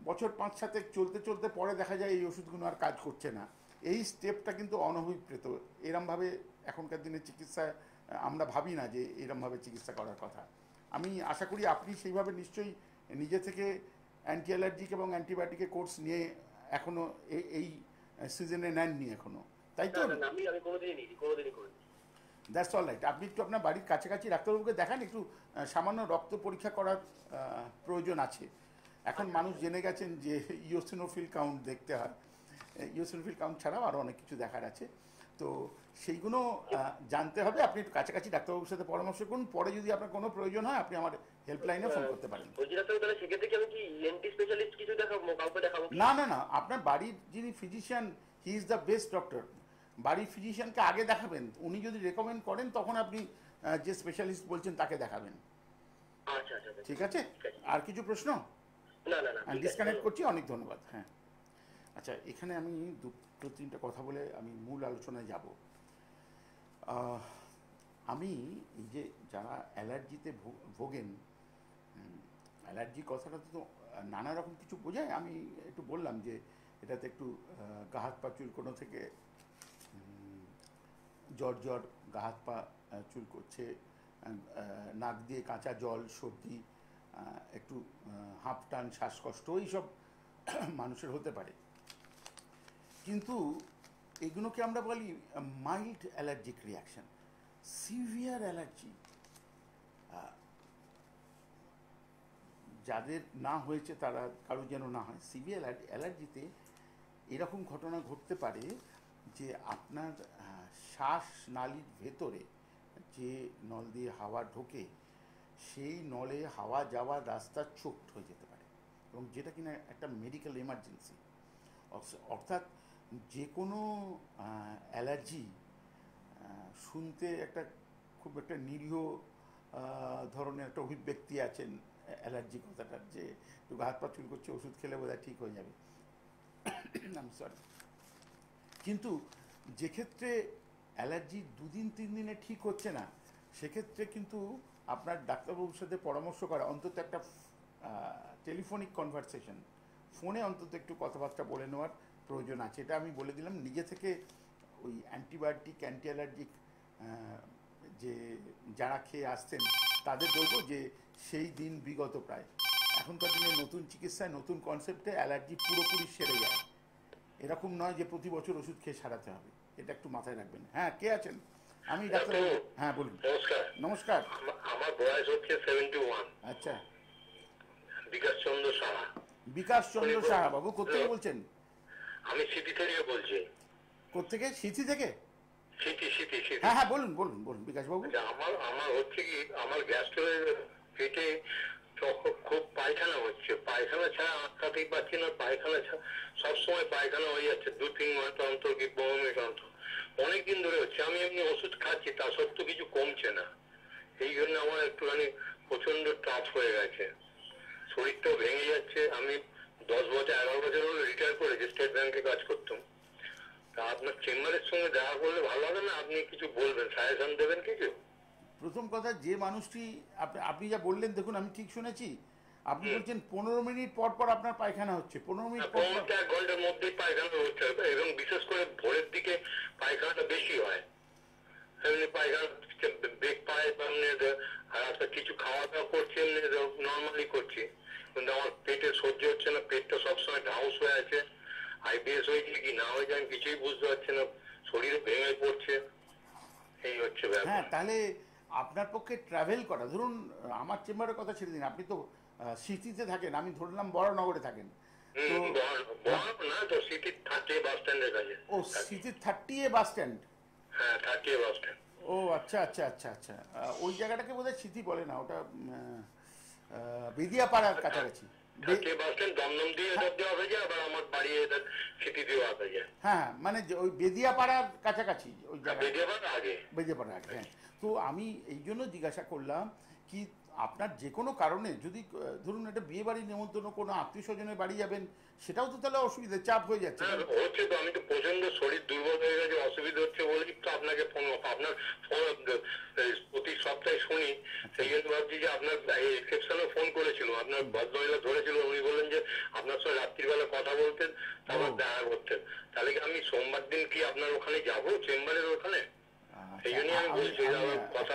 বছর 5-7 চলতে চলতে পরে দেখা যায় এই ওষুধগুলো আর কাজ করছে না। এই স্টেপটা কিন্তু অনভিপ্রেত। এরমভাবে এখনকার দিনে চিকিৎসায় আমরা ভাবি না যে এরমভাবে চিকিৎসা করার কথা। আমি আশা করি আপনি সেইভাবে নিশ্চয়ই নিজে থেকে অ্যান্টি অ্যালার্জিক এবং অ্যান্টিবায়োটিকের কোর্স নিয়ে এখনো এই সিজনে নেননি এখনো, তাই তো?
আমি কোনোদিনই করিনি।
That's all right. আপনি একটু আপনার বাড়ির কাছাকাছি ডাক্তারবাবুকে দেখান, একটু সামান্য রক্ত পরীক্ষা করার প্রয়োজন আছে। এখন মানুষ জেনে গেছেন যে ইওসিনোফিল কাউন্ট দেখতে হয়, ইওসিনোফিল কাউন্ট ছাড়াও আরও অনেক কিছু দেখার আছে, তো সেইগুলো জানতে হবে। আপনি একটু কাছাকাছি ডাক্তারবাবুর সাথে পরামর্শ করুন, পরে যদি আপনার কোনো প্রয়োজন হয় আপনি আমার হেল্পলাইনে ফোন করতে পারেন। না না না, আপনার বাড়ির যিনি physician, he is the best doctor. বাড়ির ফিজিশিয়ানকে আগে দেখাবেন, উনি যদি রেকমেন্ড করেন তখন আপনি যে স্পেশালিস্ট বলছেন তাকে দেখাবেন। ঠিক আছে? আর কিছু প্রশ্ন? আমি ডিসকানেক্ট করছি, অনেক ধন্যবাদ। হ্যাঁ, আচ্ছা, এখানে আমি 2-3টা কথা বলে আমি মূল আলোচনায় যাব। আমি এই যে যারা অ্যালার্জিতে ভোগেন, অ্যালার্জি কথাটা তো নানা রকম কিছু বোঝায়। আমি একটু বললাম যে এটাতে একটু গা হাত পা চুলকোনো থেকে জ্বর, গা হাত পা চুল করছে, নাক দিয়ে কাঁচা জল, সর্দি, একটু হাঁপ টান, শ্বাসকষ্ট, এইসব মানুষের হতে পারে। কিন্তু এগুলোকে আমরা বলি mild allergic reaction. Severe allergy যাদের না হয়েছে তারা কারো যেন না হয়। সিভিয়ার অ্যালার্জিতে এরকম ঘটনা ঘটতে পারে যে আপনার শ্বাস নালীর ভেতরে যে নল দিয়ে হাওয়া ঢোকে সেই নলে হাওয়া যাওয়ার রাস্তা চোকড হয়ে যেতে পারে, এবং যেটা কিনা একটা মেডিকেল এমার্জেন্সি। অর্থাৎ যে কোনো অ্যালার্জি শুনতে একটা খুব একটা নিরীহ ধরনের একটা অভিব্যক্তি আছেন অ্যালার্জি কথাটার, যে একটু হাত পা চুল করছে, ওষুধ খেলে বোধহয় ঠিক হয়ে যাবে। আমি সরি। কিন্তু যে ক্ষেত্রে অ্যালার্জি 2-3 দিনে ঠিক হচ্ছে না, সেক্ষেত্রে কিন্তু আপনার ডাক্তারবাবুর সাথে পরামর্শ করা, অন্তত একটা টেলিফোনিক কনভারসেশন, ফোনে অন্তত একটু কথাবার্তা বলে নেওয়ার প্রয়োজন আছে। এটা আমি বলে দিলাম নিজে থেকে। ওই অ্যান্টিবায়োটিক, অ্যান্টি অ্যালার্জিক যে যারা খেয়ে আসছেন তাদের বলবো যে সেই দিন বিগত প্রায়। এখনকার দিনে নতুন চিকিৎসায়, নতুন কনসেপ্টে অ্যালার্জি পুরোপুরি সেরে যায়। এরকম নয় যে প্রতি বছর ওষুধ খেয়ে সারাতে হবে, এটা একটু মাথায় রাখবেন। হ্যাঁ, কে আছেন? আমি ডাক্তার। হ্যাঁ বলুন।
নমস্কার।
নমস্কার।
আমার বয়স হচ্ছে 71।
আচ্ছা,
বিকাশ চন্দ্র সাহা।
বিকাশ চন্দ্র সাহা বাবু, কোথেকে বলছেন?
আমি সিটি থেকে বলছি।
কোথেকে? সিথি থেকে?
City city city.
হ্যাঁ হ্যাঁ, বলুন বলুন বলুন বিকাশ বাবু।
আমার আমার হচ্ছে কি, আমার গ্যাস্ট্রোর পেটে খুব পায়খানা হচ্ছে। পায়খানা ছাড়া আটকাতেই পারছি না। পায়খানা ছাড়া সবসময় পায়খানা হয়ে যাচ্ছে, 2-3 মাস অন্তর, কি বমি অন্তর, অনেকদিন ধরে হচ্ছে। আমি এমনি ওষুধ খাচ্ছি, তা সত্ত্বেও কিছু কমছে না। এই জন্য আমার একটুখানি প্রচন্ড টাফ হয়ে গেছে, শরীরটাও ভেঙে যাচ্ছে। আমি 10-11 বছর হলো রিটায়ার করেছি, স্টেট ব্যাংকে কাজ করতাম। তা আপনার চেম্বারের সঙ্গে দেখা করলে ভালো হবে না? আপনি কিছু বলবেন, সাজেশন দেবেন কিছু?
প্রথম কথা, যে মানুষটি আপনি যা বললেন, দেখুন আমি ঠিক শুনেছি, আপনি বলছেন 15 মিনিট পর পর আপনার পায়খানা হচ্ছে, 15 মিনিট পর পর?
1 ঘন্টার মধ্যেই পায়খানা হচ্ছে, এবং বিশেষ করে ভোরের দিকে পায়খানাটা বেশি হয়। এমনি পায়খানা বেগ পায়, আর একটা কিছু খাওয়া দাওয়া করছি, এমনি নর্মালি করছি, কিন্তু আমার পেটে সহ্য হচ্ছে না। পেটটা সবসময় ঢাউস হয়ে আছে। আইবিএস হয়েছে কি না হয়েছে আমি কিছুই বুঝতে পারছি না। শরীরে ভেঙে পড়ছে, এই হচ্ছে
হ্যাঁ,
ব্যাপার।
তাহলে আপনার পক্ষে ট্রাভেল করা, ধরুন আমার চেম্বারের কথা ছেড়ে দিন, আপনি তো সিটিতে থাকেন, আমি ধরলাম বড়নগরে থাকেন, তো
না তো সিটি 30 বাস স্ট্যান্ডের কাছে।
ও সিটি 30 বাস স্ট্যান্ড?
হ্যাঁ, 30 বাস স্ট্যান্ড।
ও আচ্ছা আচ্ছা আচ্ছা আচ্ছা। ওই জায়গাটাকে বোধহয় সিটি বলে না, ওটা বেদিয়াপাড়ার কাছাকাছি।
30 বাস স্ট্যান্ড দমদম দিয়ে এদের দেওয়া হয়ে যায়, আবার আমার বাড়ি এদের সিটি দিয়ে আসা যায়।
হ্যাঁ, মানে যে ওই বেদিয়াপাড়ার কাছাকাছি ওই জায়গা।
বেদিয়াপাড়ার আগে।
বেদিয়াপাড়ার আগে, হ্যাঁ। তো আমি এই জন্য জিজ্ঞাসা করলাম কি, আপনার যে কোনো কারণে যদি ধরুন একটা বিয়ে বাড়ি নেমন্তন্ন, কোনো আত্মীয় স্বজনের বাড়ি যাবেন, সেটাও তো তাহলে অসুবিধা, চাপ হয়ে যাচ্ছে।
হ্যাঁ, হচ্ছে তো। আমি তো প্রচন্ড শরীর দুর্বল হয়ে গেছে, অসুবিধা হচ্ছে বলেই তো আপনাকে ফোন, আপনার ফোন প্রতি সপ্তাহে শুনি। সেই জন্য ভাবছি যে আপনার রিসেপশনে ফোন করেছিল, আপনার ভদ্রমহিলা ধরেছিল, উনি বললেন যে আপনার সঙ্গে রাত্রিবেলা কথা বলতেন, তারপর দেখা করতেন। তাহলে কি আমি সোমবার দিন কি আপনার ওখানে যাবো, চেম্বারের ওখানে? সেই জন্যই আমি বলছি কথা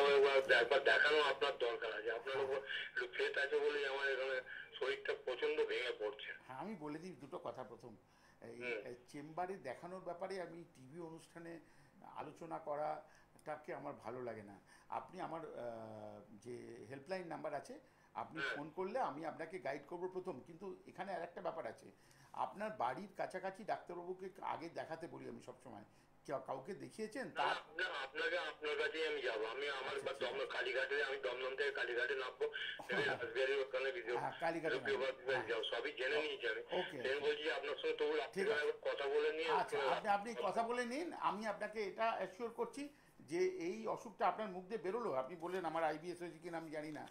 একবার দেখানো আপনার দরকার আছে। আপনার উপর একটু ফেট আছে বলেই আমার এখানে শরীরটা প্রচন্ড ভেঙে পড়ছে।
হ্যাঁ, আমি বলে দিই দুটো কথা। প্রথম, এই চেম্বারে দেখানোর ব্যাপারে আমি টিভি অনুষ্ঠানে আলোচনা করাটাকে আমার ভালো লাগে না। আপনি আমার যে হেল্পলাইন নাম্বার আছে, আপনি ফোন করলে আমি আপনাকে গাইড করবো প্রথম। কিন্তু এখানে আর একটা ব্যাপার আছে, আপনার বাড়ির কাছাকাছি ডাক্তারবাবুকে আগে দেখাতে বলি আমি সবসময়। কাউকে দেখিয়েছেন? তার
আপনাকে, আপনার কাছেই আমি যাবো। আমি আমার কালীঘাটে, আমি দমদম থেকে কালীঘাটে নামবো, রাজবিহারীর ওখানে
কালীঘাটে
সবই জেনে নিয়েছি আমি।
ওকে,
বলছি যে আপনার সঙ্গে তবু কথা বলে নিয়ে।
আচ্ছা, আপনি কথা বলে নিন। আমি আপনাকে এটা অ্যাসিওর করছি যে এই অসুখটা আপনার মুখ দিয়ে বেরোলো, আপনি বললেন আমার আইবিএস হয়েছে কিনা আমি জানি না,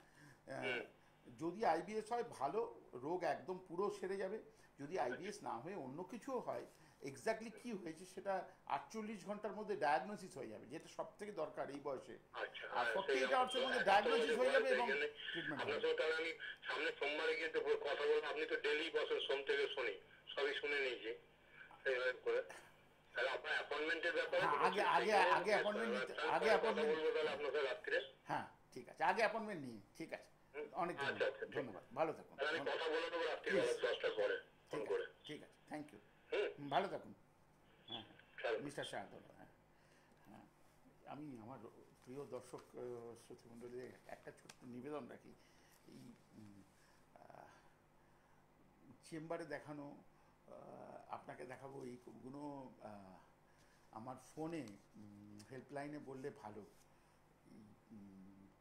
যদি আইবিএস হয় ভালো, রোগ একদম পুরো সেরে যাবে। যদি আইবিএস না হয়ে অন্য কিছুও হয়, এক্স্যাক্টলি কি হয়েছে সেটা 48 ঘন্টার মধ্যে ডায়াগনোসিস হয়ে যাবে, যেটা সব থেকে দরকার এই বয়সে। আর 48 আওয়ার্সের মধ্যে ডায়াগনোসিস হয়ে যাবে এবং ট্রিটমেন্ট হবে।
আপনার তাহলে আমি সামনে সোমবারে গিয়ে কথা বলবো। আপনি তো ডেলি বসেন, সোম থেকে শুনি, সবই শুনে নিয়েছি। সেইভাবে করে তাহলে আপনার অ্যাপয়েন্টমেন্টের ব্যাপারে
আগে অ্যাপয়েন্টমেন্ট নিতে,
বলবো তাহলে আপনার সাথে রাত্রে।
হ্যাঁ ঠিক আছে, আগে অ্যাপয়েন্টমেন্ট নিয়ে। ঠিক আছে, অনেক ধন্যবাদ, ভালো থাকুন।
আমি কথা বলে দেবো রাত্রিবেলা 10টার পরে ফোন করে।
ঠিক আছে, থ্যাংক ইউ, ভালো থাকুন। হ্যাঁ হ্যাঁ, মিস্টার শাহ, হ্যাঁ হ্যাঁ। আমি আমার প্রিয় দর্শক শ্রোতৃমণ্ডলীর একটা ছোট্ট নিবেদন রাখি। এই চেম্বারে দেখানো, আপনাকে দেখাবো এইগুলো আমার ফোনে হেল্পলাইনে বললে ভালো।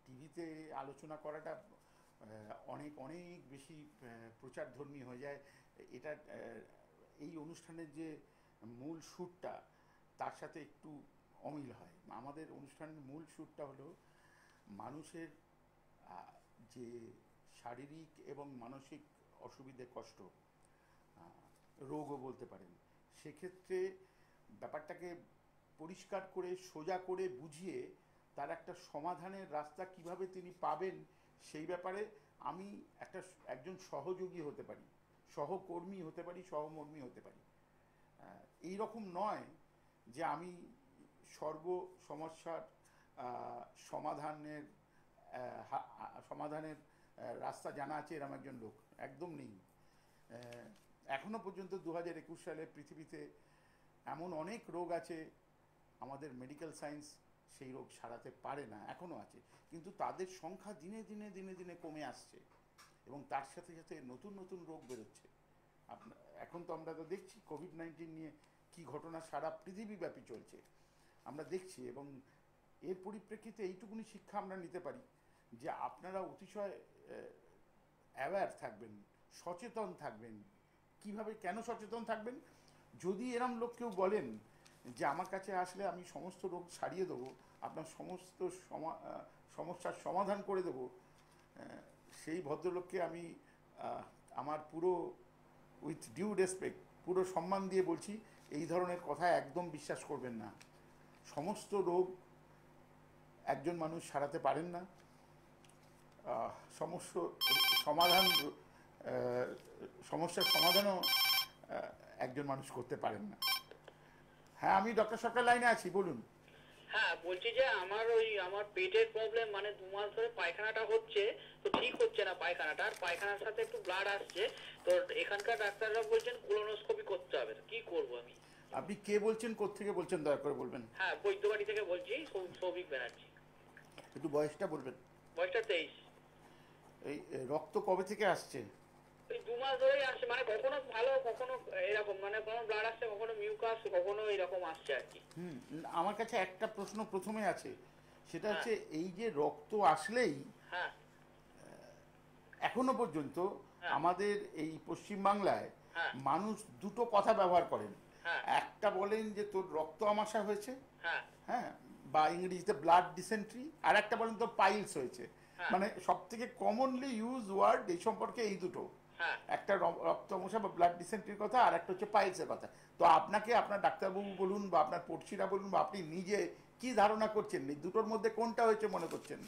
টিভিতে আলোচনা করাটা অনেক অনেক বেশি প্রচারধর্মী হয়ে যায়। এটা এই অনুষ্ঠানের যে মূল সুরটা তার সাথে একটু অমিল হয়। আমাদের অনুষ্ঠানের মূল সুরটা হলো মানুষের যে শারীরিক এবং মানসিক অসুবিধে, কষ্ট, রোগও বলতে পারেন, সেক্ষেত্রে ব্যাপারটাকে পরিষ্কার করে সোজা করে বুঝিয়ে তার একটা সমাধানের রাস্তা কিভাবে তিনি পাবেন সেই ব্যাপারে আমি একজন সহযোগী হতে পারি, সহকর্মী হতে পারি, সহমর্মী হতে পারি। এই রকম নয় যে আমি সর্ব সমস্যার সমাধানের সমাধানের রাস্তা জানা আছে এরকম একজন লোক, একদম নেই। এখনো পর্যন্ত 2021 সালে পৃথিবীতে এমন অনেক রোগ আছে আমাদের মেডিকেল সায়েন্স সেই রোগ সারাতে পারে না, এখনও আছে, কিন্তু তাদের সংখ্যা দিনে দিনে দিনে দিনে কমে আসছে এবং তার সাথে সাথে নতুন নতুন রোগ বেরোচ্ছে। এখন তো আমরা তো দেখছি কোভিড-19 নিয়ে কি ঘটনা সারা পৃথিবীব্যাপী চলছে আমরা দেখছি, এবং এর পরিপ্রেক্ষিতে এইটুকুনি শিক্ষা আমরা নিতে পারি যে আপনারা অতিশয় অ্যাওয়্যার থাকবেন, সচেতন থাকবেন। কিভাবে, কেন সচেতন থাকবেন? যদি এরম লোক কেউ বলেন যে আমার কাছে আসলে আমি সমস্ত রোগ সারিয়ে দেবো, আপনার সমস্ত সমস্যার সমাধান করে দেবো, সেই ভদ্রলোককে আমি আমার পুরো উইথ ডিউ রেসপেক্ট, পুরো সম্মান দিয়ে বলছি, এই ধরনের কথা একদম বিশ্বাস করবেন না। সমস্ত রোগ একজন মানুষ সারাতে পারেন না, সমস্যার সমাধানও একজন মানুষ করতে পারেন না। হ্যাঁ, আমি ডক্টর সরকার লাইনে আছি, বলুন।
হ্যাঁ, বলছি যে আমার পেটের প্রবলেম, মানে 2 মাস ধরে পায়খানাটা হচ্ছে, তো ঠিক হচ্ছে না পায়খানাটা, আর পায়খানার সাথে একটু ব্লাড আসছে। তো এখানকার ডাক্তাররা বলছেন কোলোনোস্কোপি করতে হবে, কি করব আমি?
আপনি কে বলছেন, কোত্থেকে বলছেন, দয়া করে বলবেন।
হ্যাঁ, বৈদ্যবাড়ি থেকে বলছি, সৌভিক ব্যানার্জি।
একটু বয়সটা বলবেন।
বয়সটা 23।
এই রক্ত কবে থেকে আসছে?
ওই 2 মাস ধরেই আসছে, মানে কখনো ভালো, কখনো এরকম, মানে কোনো ব্লাড আসছে, কখনো মিউকাস, কখনো এরকম আসছে আর কি।
আমার কাছে একটা প্রশ্ন প্রথমে আছে, সেটা হচ্ছে এই যে রক্ত আসলেই এখনো পর্যন্ত আমাদের এই পশ্চিমবাংলায় মানুষ দুটো কথা ব্যবহার করেন। একটা বলেন যে তোর রক্ত আমাশা হয়েছে, হ্যাঁ, বা ইংরেজিতে ব্লাড ডিসেন্ট্রি, আর একটা বলেন তোর পাইলস হয়েছে। মানে সব থেকে কমনলি ইউজ ওয়ার্ড এই সম্পর্কে এই দুটো, একটা রক্ত আমাশা বা ব্লাড ডিসেন্ট্রির কথা, আর একটা হচ্ছে পাইলসের কথা। তো আপনাকে আপনার ডাক্তারবাবু বলুন বা আপনার পড়শিরা বলুন বা আপনি নিজে কি ধারণা করছেন, এই দুটোর মধ্যে কোনটা হয়েছে মনে করছেন?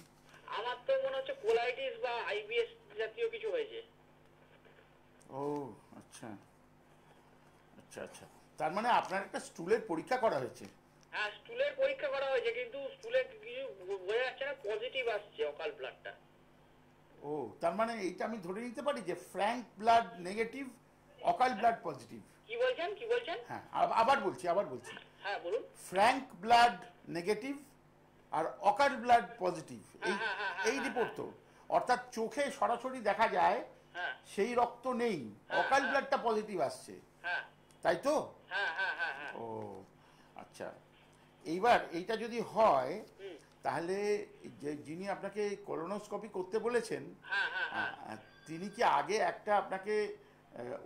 আমার তো মনে হচ্ছে কোলাইটিস বা আইবিএস জাতীয় কিছু হয়েছে।
ও আচ্ছা আচ্ছা আচ্ছা, তার মানে আপনার একটা স্টুলের পরীক্ষা করা হয়েছে?
হ্যাঁ, স্টুলের পরীক্ষা করা হয়েছে, কিন্তু স্টুলে কিছু বোঝা যাচ্ছে না, পজিটিভ আসছে অকাল ব্লাডটা।
ও, তার মানে এইটা আমি ধরে নিতে পারি যে ফ্র্যাঙ্ক ব্লাড নেগেটিভ, অকাল ব্লাড পজিটিভ।
কি বলছেন, কি বলছেন?
হ্যাঁ, আবার বলছি।
হ্যাঁ, বলুন।
ফ্র্যাঙ্ক ব্লাড নেগেটিভ আর অকাল ব্লাড পজিটিভ, এই রিপোর্ট তো, অর্থাৎ চোখে সরাসরি দেখা যায় সেই রক্ত নেই, অকাল ব্লাডটা পজিটিভ আসছে, তাই তো? ও আচ্ছা, এইবার এইটা যদি হয় তাহলে যিনি আপনাকে কোলোনোস্কোপি করতে বলেছেন তিনি কি আগে একটা আপনাকে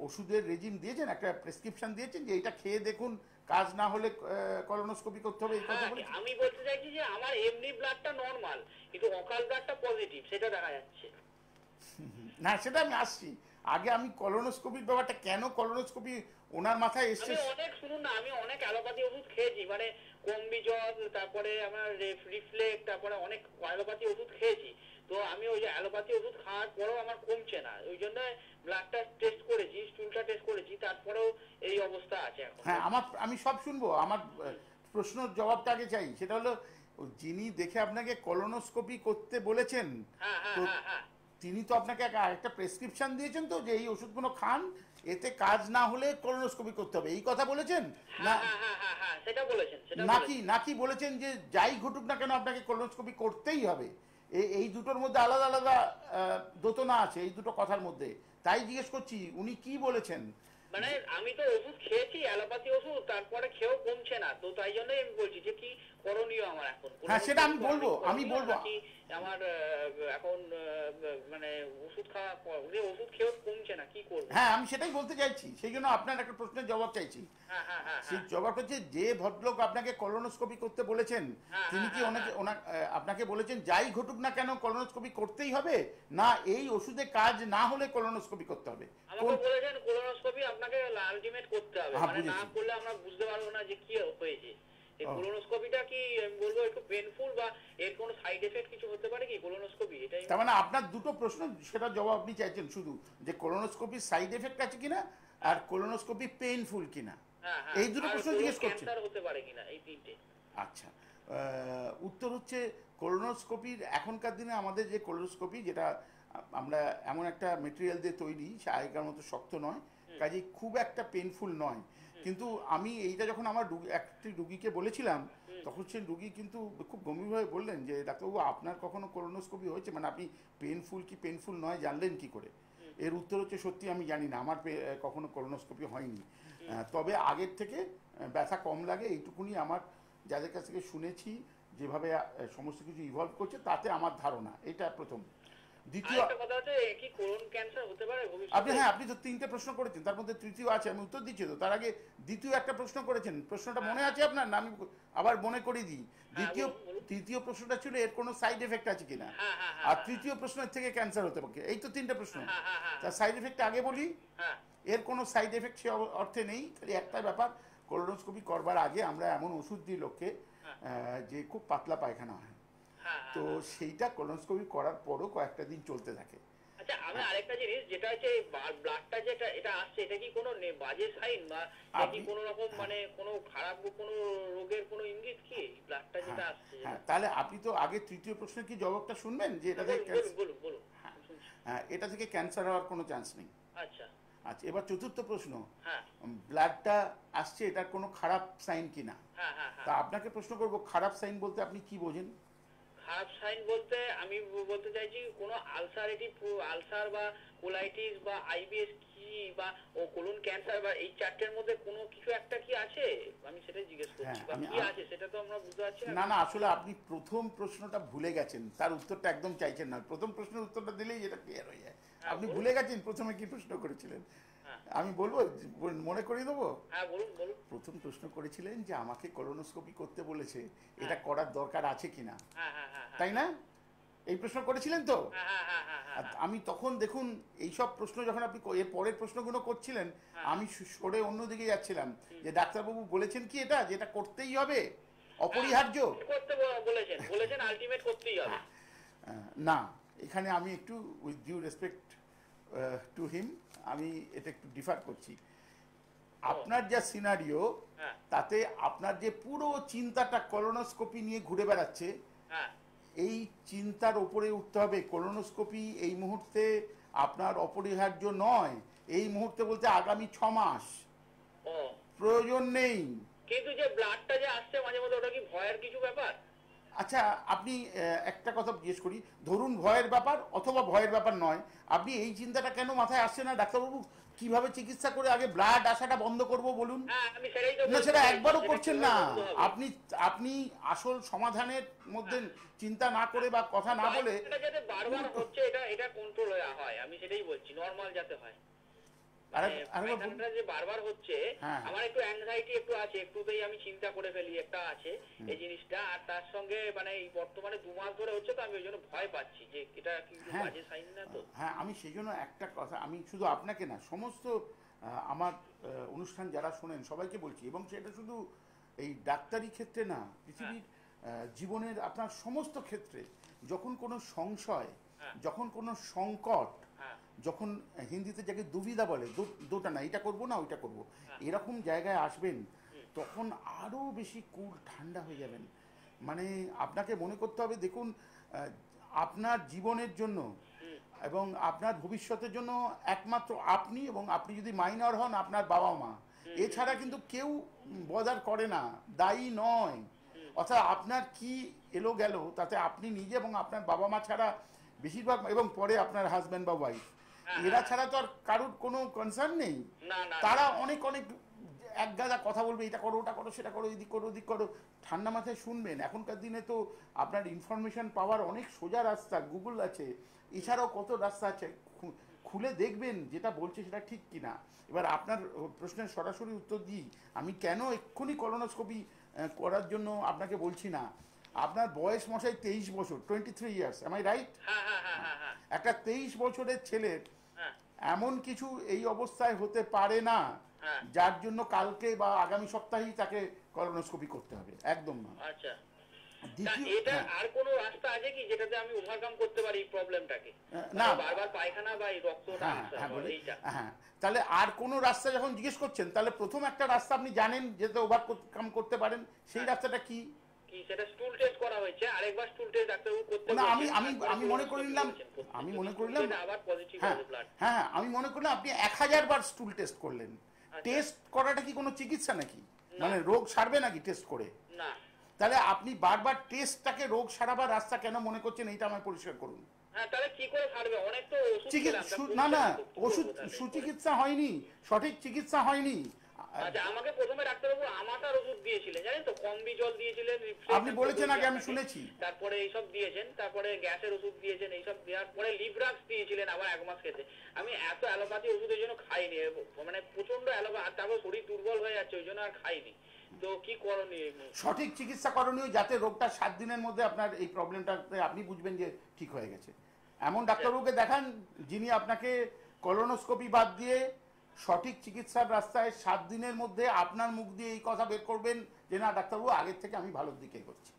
ওষুধের রেজিম দিয়েছেন, একটা প্রেসক্রিপশন দিয়েছেন যে এটা খেয়ে দেখুন, কাজ না হলে কোলোনোস্কোপি করতে হবে, এই কথা বলেছেন?
আমি বলতে চাইছি যে আমার এমনি ব্লাডটা নরমাল, কিন্তু অকাল ব্লাডটা পজিটিভ, সেটা দেখা যাচ্ছে
না। সেটা আমি আসছি, আগে আমি কোলোনোস্কোপির ব্যাপারটা, কেন কোলোনোস্কোপি ওনার মাথায় এসছে।
শুনুন না, আমি অনেক অ্যালোপ্যাথি ওষুধ খেয়েছি, মানে কম্বিজল, তারপরে আমার রিফ্লেক্স, তারপরে অনেক অ্যালোপ্যাথি ওষুধ খেয়েছি। তো আমি ওই যে অ্যালোপ্যাথি ওষুধ খাওয়ার পরেও আমার কমছে না, ওই জন্য ব্লাডটা টেস্ট করেছি, স্টুলটা টেস্ট করেছি, তারপরেও এই অবস্থা আছে এখন।
হ্যাঁ, আমি সব শুনবো, আমার প্রশ্নের জবাবটা আগে চাই। সেটা হলো, যিনি দেখে আপনাকে কোলোনোস্কোপি করতে বলেছেন তিনি তো আপনাকে একটা প্রেসক্রিপশন দিয়েছেন তো, যে এই ওষুধগুলো খান, এতে কাজ না হলে কোলোনোস্কোপি করতে হবে, এই কথা বলেছেন না?
সেটা বলেছেন।
নাকি বলেছেন যে যাই ঘটুক না কেন আপনাকে কোলোনোস্কোপি করতেই হবে, এই দুটোর মধ্যে আলাদা আলাদা দোতনা আছে এই দুটো কথার মধ্যে, তাই জিজ্ঞেস করছি উনি কি বলেছেন।
মানে আমি তো ওষুধ খেয়েছি, অ্যালোপ্যাথি ওষুধ, তারপরে খেয়েও কমছে না, তো তাই জন্যই আমি বলছি যে কি করণীয় আমার এখন।
হ্যাঁ সেটা আমি বলবো
নাকি আমার এখন মানে ওষুধ খাওয়া ওষুধ খেয়েও কমছে না, কি করবো?
হ্যাঁ আমি সেটাই বলতে চাইছি, সেই জন্য আপনার একটা প্রশ্নের জবাব চাইছি। সেই জবাব হচ্ছে যে ভদ্রলোক আপনাকে কলোনোস্কোপি করতে বলেছেন তিনি কি আপনাকে বলেছেন যাই ঘটুক না কেন কলোনোস্কোপি করতেই হবে, না এই ওষুধে কাজ না হলে কলোনোস্কোপি করতে হবে?
আমাকে বলেছেন কলোনোস্কোপি আপনাকে আলটিমেট করতে হবে, মানে না করলে আমরা বুঝতে পারবো না যে কি হয়েছে। এই কোলোনোস্কোপিটা কি আমি বলবো একটু পেইনফুল বা এর কোনো সাইড এফেক্ট কিছু হতে পারে কি কোলোনোস্কোপি? এটাই
তার মানে আপনার দুটো প্রশ্ন সেটা জবাব আপনি চাইছেন শুধু, যে কোলোনোস্কোপির সাইড এফেক্ট আছে কিনা আর কোলোনোস্কোপি পেইনফুল কিনা, এই দুটো প্রশ্ন জিজ্ঞেস করছেন।
ক্যান্সার হতে পারে কিনা, এই তিনটে।
আচ্ছা উত্তর হচ্ছে কোলোনোস্কোপির এখনকার দিনে আমাদের যে কোলোনোস্কোপি যেটা আমরা এমন একটা মেটেরিয়াল দিয়ে তৈরি সে আগেকার মতো শক্ত নয়, কাজেই খুব একটা পেইনফুল নয়। কিন্তু আমি এইটা যখন আমার একটি রুগীকে বলেছিলাম তখন সেই রুগী কিন্তু খুব গম্ভীরভাবে বললেন যে ডাক্তারবাবু আপনার কখনো কোলোনোস্কোপি হয়েছে, মানে আপনি পেইনফুল কি পেইনফুল নয় জানলেন কি করে? এর উত্তর হচ্ছে সত্যি আমি জানি না, আমার কখনো কোলোনোস্কোপি হয়নি, তবে আগের থেকে ব্যথা কম লাগে এইটুকুনি আমার যাদের কাছ থেকে শুনেছি, যেভাবে সমস্ত কিছু ইভলভ করছে তাতে আমার ধারণা, এটা প্রথম। দ্বিতীয়
কথা হচ্ছে কি কোলন ক্যান্সার হতে পারে ভবিষ্যতে?
আপনি তো তিনটে প্রশ্ন করেছেন, তার মধ্যে তৃতীয় আছে, আমি উত্তর দিচ্ছি তো, তার আগে দ্বিতীয় একটা প্রশ্ন করেছেন, প্রশ্নটা মনে আছে আপনার? না আমি আবার মনে করে দিই। তৃতীয় প্রশ্নটা ছিল এর কোনো সাইড এফেক্ট আছে কিনা, আর তৃতীয় প্রশ্নের থেকে ক্যান্সার হতে পারে, এই তো তিনটে প্রশ্ন। তার সাইড এফেক্ট আগে বলি, এর কোনো সাইড এফেক্ট সে অর্থে নেই, খালি একটা ব্যাপার, কোলোনোস্কোপি করবার আগে আমরা এমন ওষুধ দিই লোককে যে খুব পাতলা পায়খানা হয়, তো সেইটা কোলোনোস্কোপি করার পরও কয়েকটা দিন চলতে থাকে।
আচ্ছা আমি আরেকটা জিনিস, যেটা হচ্ছে ব্লাডটা যেটা এটা আসছে, এটা কি কোনো বাজে সাইন বা কি কোনো রকম মানে কোনো খারাপ কোনো রোগের কোনো ইঙ্গিত কি ব্লাডটা যেটা আসছে?
হ্যাঁ তাহলে আপনি তো আগে তৃতীয় প্রশ্নের কি জবাবটা শুনবেন যে এটা থেকে হ্যাঁ এটা থেকে ক্যান্সার হওয়ার কোনো চান্স নেই।
আচ্ছা
আচ্ছা এবার চতুর্থ প্রশ্ন, ব্লাডটা আসছে এটার কোনো খারাপ সাইন কিনা, তা আপনাকে প্রশ্ন করব খারাপ সাইন বলতে আপনি কি বোঝেন?
খারাপ সাইন বলতে আমি বলতে চাইছি কোনো আলসার বা কোলাইটিস বা আইবিএস কি বা কোলন ক্যান্সার বা এই চারটের মধ্যে কোনো কিছু একটা কি আছে, আমি সেটাই জিজ্ঞেস করছি, বা কি আছে সেটা তো আমরা বুঝতে পারছি না।
না আসলে আপনি প্রথম প্রশ্নটা ভুলে গেছেন, তার উত্তরটা একদম চাইছেন না, প্রথম প্রশ্নের উত্তরটা দিলেই এটা ক্লিয়ার হয়ে যায়। আপনি ভুলে গেছেন প্রথমে কি প্রশ্ন করেছিলেন, আমি বলবো মনে করিয়ে দেবো। প্রথম প্রশ্ন করেছিলেন যে আমাকে কোলোনোস্কোপি করতে বলেছে, এটা করার দরকার আছে কিনা, তাই না? এই প্রশ্ন করেছিলেন তো? আমি তখন দেখুন এইসব প্রশ্ন যখন আপনি এর পরের প্রশ্নগুলো করছিলেন আমি সরে অন্যদিকে যাচ্ছিলাম, যে ডাক্তারবাবু বলেছেন কি এটা যে এটা করতেই হবে, অপরিহার্য
বলেছেন আলটিমেট করতেই হবে।
না এখানে আমি একটু with due respect to him আমি এটা একটু ডিফার করছি। আপনার যা সিনারিও তাতে আপনার যে পুরো চিন্তাটা কোলোনোস্কোপি নিয়ে ঘুরে বেড়াচ্ছে, এই চিন্তার উপরে উঠতে হবে। কোলোনোস্কোপি এই মুহূর্তে আপনার অপরিহার্য নয়, এই মুহূর্তে বলতে আগামী 6 মাস প্রয়োজন নেই।
কিন্তু যে ব্লাডটা যে আসছে মাঝে মধ্যে, ওটা কি ভয়ের কিছু ব্যাপার?
আচ্ছা আপনি একটা কথা জিজ্ঞেস করি, ধরুন ভয়ের ব্যাপার অথবা ভয়ের ব্যাপার নয়, আপনি এই চিন্তাটা কেন মাথায় আসছে না ডাক্তারবাবু কিভাবে চিকিৎসা করে আগে ব্লাড আসাটা বন্ধ করব বলুন? না সেটা একবারও করছেন না, আপনি আসল সমাধানের মধ্যে চিন্তা না করে বা কথা না বলে
বারবার হচ্ছে এটা কন্ট্রোল হয়, আমি সেটাই বলছি নরমাল যাতে হয়।
যে
বারবার হচ্ছে আমার একটু অ্যাংজাইটি একটু আছে, একটুতেই আমি চিন্তা করে ফেলি একটা আছে এই জিনিসটা, আর তার সঙ্গে মানে বর্তমানে 2 মাস ধরে হচ্ছে, তো আমি ওই জন্য ভয় পাচ্ছি যে এটা কি বাজে সাইন না তো?
হ্যাঁ আমি সেই জন্য একটা কথা, আমি শুধু আপনাকে না সমস্ত আমার অনুষ্ঠান যারা শোনেন সবাইকে বলছি, এবং সেটা শুধু এই ডাক্তারি ক্ষেত্রে না, পৃথিবীর জীবনের আপনার সমস্ত ক্ষেত্রে যখন কোনো সংশয়, যখন কোনো সংকট, যখন হিন্দিতে যাকে দুবিধা বলে, দুটা না এটা করবো না ওইটা করবো, এরকম জায়গায় আসবেন তখন আরও বেশি কুল ঠান্ডা হয়ে যাবেন। মানে আপনাকে মনে করতে হবে দেখুন আপনার জীবনের জন্য এবং আপনার ভবিষ্যতের জন্য একমাত্র আপনি, এবং আপনি যদি মাইনর হন আপনার বাবা মা, এছাড়া কিন্তু কেউ বদার করে না, দায়ী নয়। অর্থাৎ আপনার কি এলো গেল তাতে আপনি নিজে এবং আপনার বাবা মা ছাড়া বেশিরভাগ, এবং পরে আপনার হাজব্যান্ড বা ওয়াইফ, এরা ছাড়া তো আর কারোর কোনো কনসার্ন নেই।
না না
তারা অনেক অনেক এক গাদা কথা বলবে, এটা করো ওটা করো সেটা করো এদিক করো ওদিক করো, ঠান্ডা মাথায় শুনবেন। এখনকার দিনে তো আপনার ইনফরমেশন পাওয়ার অনেক সোজা রাস্তা, গুগল আছে, এছাড়াও কত রাস্তা আছে, খুলে দেখবেন যেটা বলছে সেটা ঠিক কিনা। এবার আপনার প্রশ্নের সরাসরি উত্তর দিই, আমি কেন এক্ষুনি কলোনোস্কোপি করার জন্য আপনাকে বলছি না। আপনার বয়স মশাই 23 বছর, 23 ইয়ার্স, এম আই রাইট?
হ্যাঁ হ্যাঁ হ্যাঁ হ্যাঁ হ্যাঁ
একটা 23 বছরের ছেলের
হ্যাঁ
এমন কিছু এই অবস্থায় হতে পারে না
হ্যাঁ।
যার জন্য কালকে বা আগামী সপ্তাহেই তাকে কলোনোস্কোপি করতে হবে, একদম না।
আচ্ছা, তা
দ্বিতীয়,
এটা
হ্যাঁ,
আর কোনো রাস্তা আছে কি যেটাতে আমি ওভারকাম করতে পারি এই প্রবলেমটাকে?
না,
বারবার পায়খানা বা এই রক্তটা
হ্যাঁ
আসা,
হ্যাঁ বলি,
এইটা।
হ্যাঁ, তাহলে আর কোনো রাস্তা যখন জিজ্ঞেস করছেন, তাহলে প্রথম একটা রাস্তা আপনি জানেন যেতে ওভারকাম করতে পারেন, সেই রাস্তাটা কি?
কি সেটা স্টুল টেস্ট করা হয়েছে, আরেকবার স্টুল টেস্ট ডাক্তারবাবু করতে
না,
বলেছেন,
আমি মনে করে নিলাম, আমি মনে করলাম,
আবার পজিটিভ
হ্যাঁ
হবে ব্লাড।
হ্যাঁ, আমি মনে করলাম আপনি 1000 বার স্টুল টেস্ট করলেন। টেস্ট করাটা কি কোনো চিকিৎসা নাকি? মানে রোগ সারবে নাকি টেস্ট করে?
না,
তাহলে আপনি বারবার টেস্টটাকে রোগ সারাবার রাস্তা কেন মনে করছেন, এইটা আমায় পরিষ্কার করুন।
হ্যাঁ তাহলে কি করে ছাড়বে? অনেক তো ওষুধ খেলাম, তা
না না,
কমছে তো, কি
ওষুধ
করবো তাহলে?
সুচিকিৎসা হয়নি, সঠিক চিকিৎসা হয়নি।
আচ্ছা, আমাকে প্রথমে ডাক্তারবাবু আমাটার ওষুধ দিয়েছিলেন, জানেন তো, কম্বি জল দিয়েছিলেন,
আপনি বলেছেন আগে, আমি শুনেছি।
তারপরে এইসব দিয়েছেন, তারপরে গ্যাসের ওষুধ দিয়েছেন, এইসব দেওয়ার পরে লিভরাক্স দিয়েছিলেন আবার 1 মাস খেতে। আমি এত অ্যালোপ্যাথি ওষুধের জন্য খাইনি, মানে প্রচন্ড অ্যালোপ্যাথি, আর তারপর শরীর দুর্বল হয়ে যাচ্ছে, ওই জন্য আর খাইনি। তো কি করণীয়?
সঠিক চিকিৎসা করণীয়, যাতে রোগটা 7 দিনের মধ্যে আপনার এই প্রবলেমটাতে আপনি বুঝবেন যে ঠিক হয়ে গেছে। এমন ডাক্তারবাবুকে দেখান যিনি আপনাকে কলোনোস্কোপি বাদ দিয়ে সঠিক চিকিৎসার রাস্তায় 7 দিনের মধ্যে আপনার মুখ দিয়ে এই কথা বের করবেন যে না ডাক্তারবাবু, আগের থেকে আমি ভালোর দিকে করছি।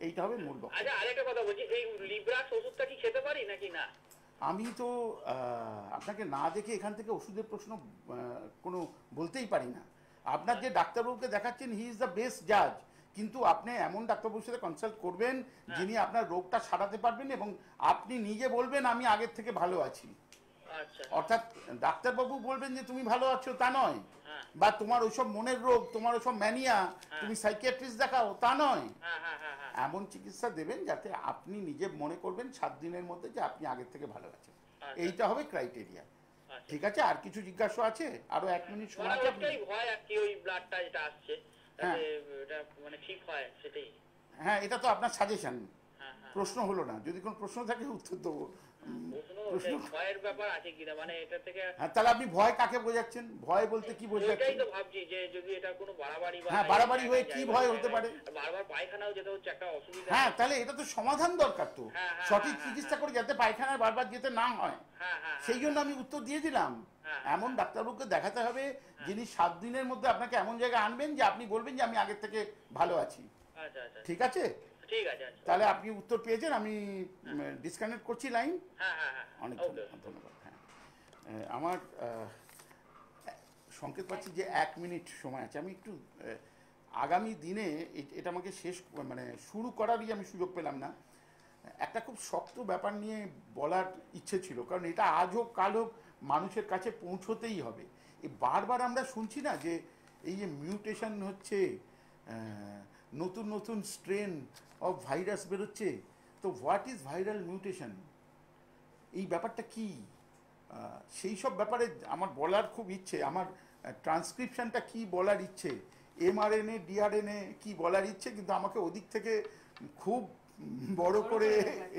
এইটা হবে মূল বক্তব্য।
আচ্ছা, আরেকটা কথা বলছি, এই লিভরাক্স ওষুধটা কি খেতে পারি নাকি না?
আমি তো আপনাকে না দেখে এখান থেকে ওষুধের প্রশ্ন কোনো বলতেই পারি না। আপনার যে ডাক্তারবাবুকে দেখাচ্ছেন, হি ইজ দ্য বেস্ট জাজ, কিন্তু আপনি এমন ডাক্তারবাবুর সাথে কনসাল্ট করবেন যিনি আপনার রোগটা সারাতে পারবেন এবং আপনি নিজে বলবেন আমি আগের থেকে ভালো আছি।
আচ্ছা,
অর্থাৎ ডাক্তারবাবু বলবেন যে তুমি ভালো আছো তা নয়,
হ্যাঁ
বা তোমার ওইসব মনের রোগ, তোমার ওইসব ম্যানিয়া, তুমি সাইকিয়াট্রিস্ট দেখাও তা নয়।
হ্যাঁ হ্যাঁ হ্যাঁ হ্যাঁ।
এমন চিকিৎসা দেবেন যাতে আপনি নিজে মনে করবেন 7 দিনের মধ্যে যে আপনি আগের থেকে ভালো আছেন।
আচ্ছা।
এইটা হবে ক্রাইটেরিয়া।
আচ্ছা।
ঠিক আছে, আর কিছু জিজ্ঞাসা আছে? আরো 1 মিনিট সময়
মানে
আছে আপনি?
ওইটাই ভয় আর কি, ওই ব্লাডটা যেটা আসছে
হ্যাঁ।
তাতে এটা মানে ঠিক হয় সেটাই।
হ্যাঁ, এটা তো আপনার সাজেশন,
হ্যাঁ হ্যাঁ।
প্রশ্ন হলো না। যদি কোনো প্রশ্ন থাকে উত্তর দেবো।
প্রশ্ন ভয়ের ব্যাপার আছে কিনা, মানে এটা থেকে।
হ্যাঁ, তাহলে আপনি ভয় কাকে বোঝাচ্ছেন? ভয় বলতে কি
ওইটাই
বোঝাচ্ছেন?
তো ভাবছি যে যদি এটা কোনো বাড়াবাড়ি বা
হ্যাঁ, বাড়াবাড়ি হয়ে কি ভয় হতে পারে?
বারবার পায়খানাও যেতে হচ্ছে, একটা অসুবিধা।
হ্যাঁ, তাহলে এটা তো সমাধান দরকার তো।
হ্যাঁ, হ্যাঁ,
সঠিক
হ্যাঁ,
চিকিৎসা করে যাতে পায়খানায় বারবার যেতে না হয়,
হ্যাঁ হ্যাঁ
সেই জন্য আমি উত্তর দিয়ে দিলাম।
হ্যাঁ,
এমন ডাক্তারবাবুকে দেখাতে হবে যিনি 7 দিনের মধ্যে আপনাকে এমন জায়গায় আনবেন যে আপনি বলবেন যে আমি আগের থেকে ভালো আছি।
আচ্ছা আচ্ছা,
ঠিক আছে,
ঠিক আছে। আচ্ছা,
তাহলে আপনি উত্তর পেয়েছেন। আমি ডিসকানেক্ট করছি লাইন।
হ্যাঁ হ্যাঁ হ্যাঁ,
অনেক
ওকে।
ধন্যবাদ। হ্যাঁ, আমার সংকেত পাচ্ছি যে 1 মিনিট সময় আছে। আমি একটু আগামী দিনে এটা আমাকে শেষ মানে শুরু করারই আমি সুযোগ পেলাম না। একটা খুব শক্ত ব্যাপার নিয়ে বলার ইচ্ছে ছিল, কারণ এটা আজ হোক কাল হোক মানুষের কাছে পৌঁছতেই হবে। এই বারবার আমরা শুনছি না যে এই যে মিউটেশন হচ্ছে, নতুন নতুন স্ট্রেন অফ ভাইরাস বেরোচ্ছে, তো হোয়াট ইজ ভাইরাল মিউটেশন, এই ব্যাপারটা কি, সেই সব ব্যাপারে আমার বলার খুব ইচ্ছে। আমার ট্রান্সক্রিপশনটা কি বলার ইচ্ছে, mRNA ডিআরএনএ কি বলার ইচ্ছে, কিন্তু আমাকে ওদিক থেকে খুব বড় করে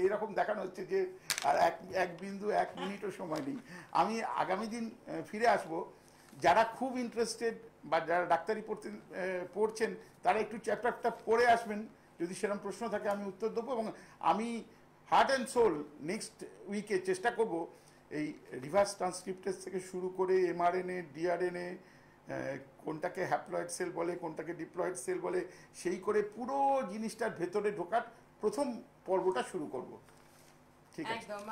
এইরকম দেখানো হচ্ছে যে আর এক বিন্দু 1 মিনিটও সময় নেই। আমি আগামী দিন ফিরে আসব। যারা খুব ইন্টারেস্টেড বা যারা ডাক্তারি পড়ছেন তারা একটু চ্যাপ্টারটা পড়ে আসবেন, যদি সেরকম প্রশ্ন থাকে আমি উত্তর দেবো। এবং আমি হার্ট অ্যান্ড সোল নেক্সট উইকে চেষ্টা করব এই রিভার্স ট্রান্সক্রিপ্টেজ থেকে শুরু করে mRNA ডিআরএনএ, কোনটাকে হ্যাপ্লয়েড সেল বলে কোনটাকে ডিপ্লয়েড সেল বলে, সেই করে পুরো জিনিসটার ভেতরে ঢোকার প্রথম পর্বটা শুরু করব। ঠিক আছে,
একদম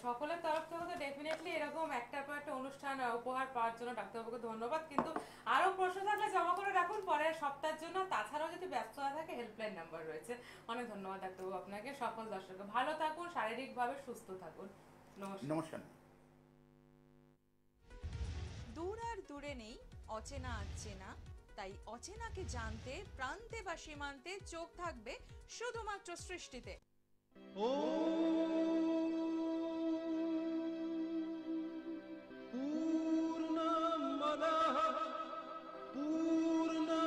সকলের তরফ থেকে তো ডেফিনেটলি এরকম একটার পর একটা অনুষ্ঠান উপহার পাওয়ার জন্য ডাক্তারবাবুকে ধন্যবাদ। কিন্তু আরো প্রশ্ন থাকলে জমা করে রাখুন পরের সপ্তাহের জন্য। তাছাড়াও যদি ব্যস্ততা থাকে হেল্পলাইন নাম্বার রয়েছে। অনেক ধন্যবাদ ডাক্তারবাবু আপনাকে। সকল দর্শককে ভালো থাকুন, শারীরিকভাবে সুস্থ থাকুন।
নমস্কার।
দূর আর দূরে নেই অচেনা আচেনা, তাই অচেনাকে জানতে প্রান্তে বা সীমান্তে চোখ থাকবে শুধুমাত্র সৃষ্টিতে।
ॐ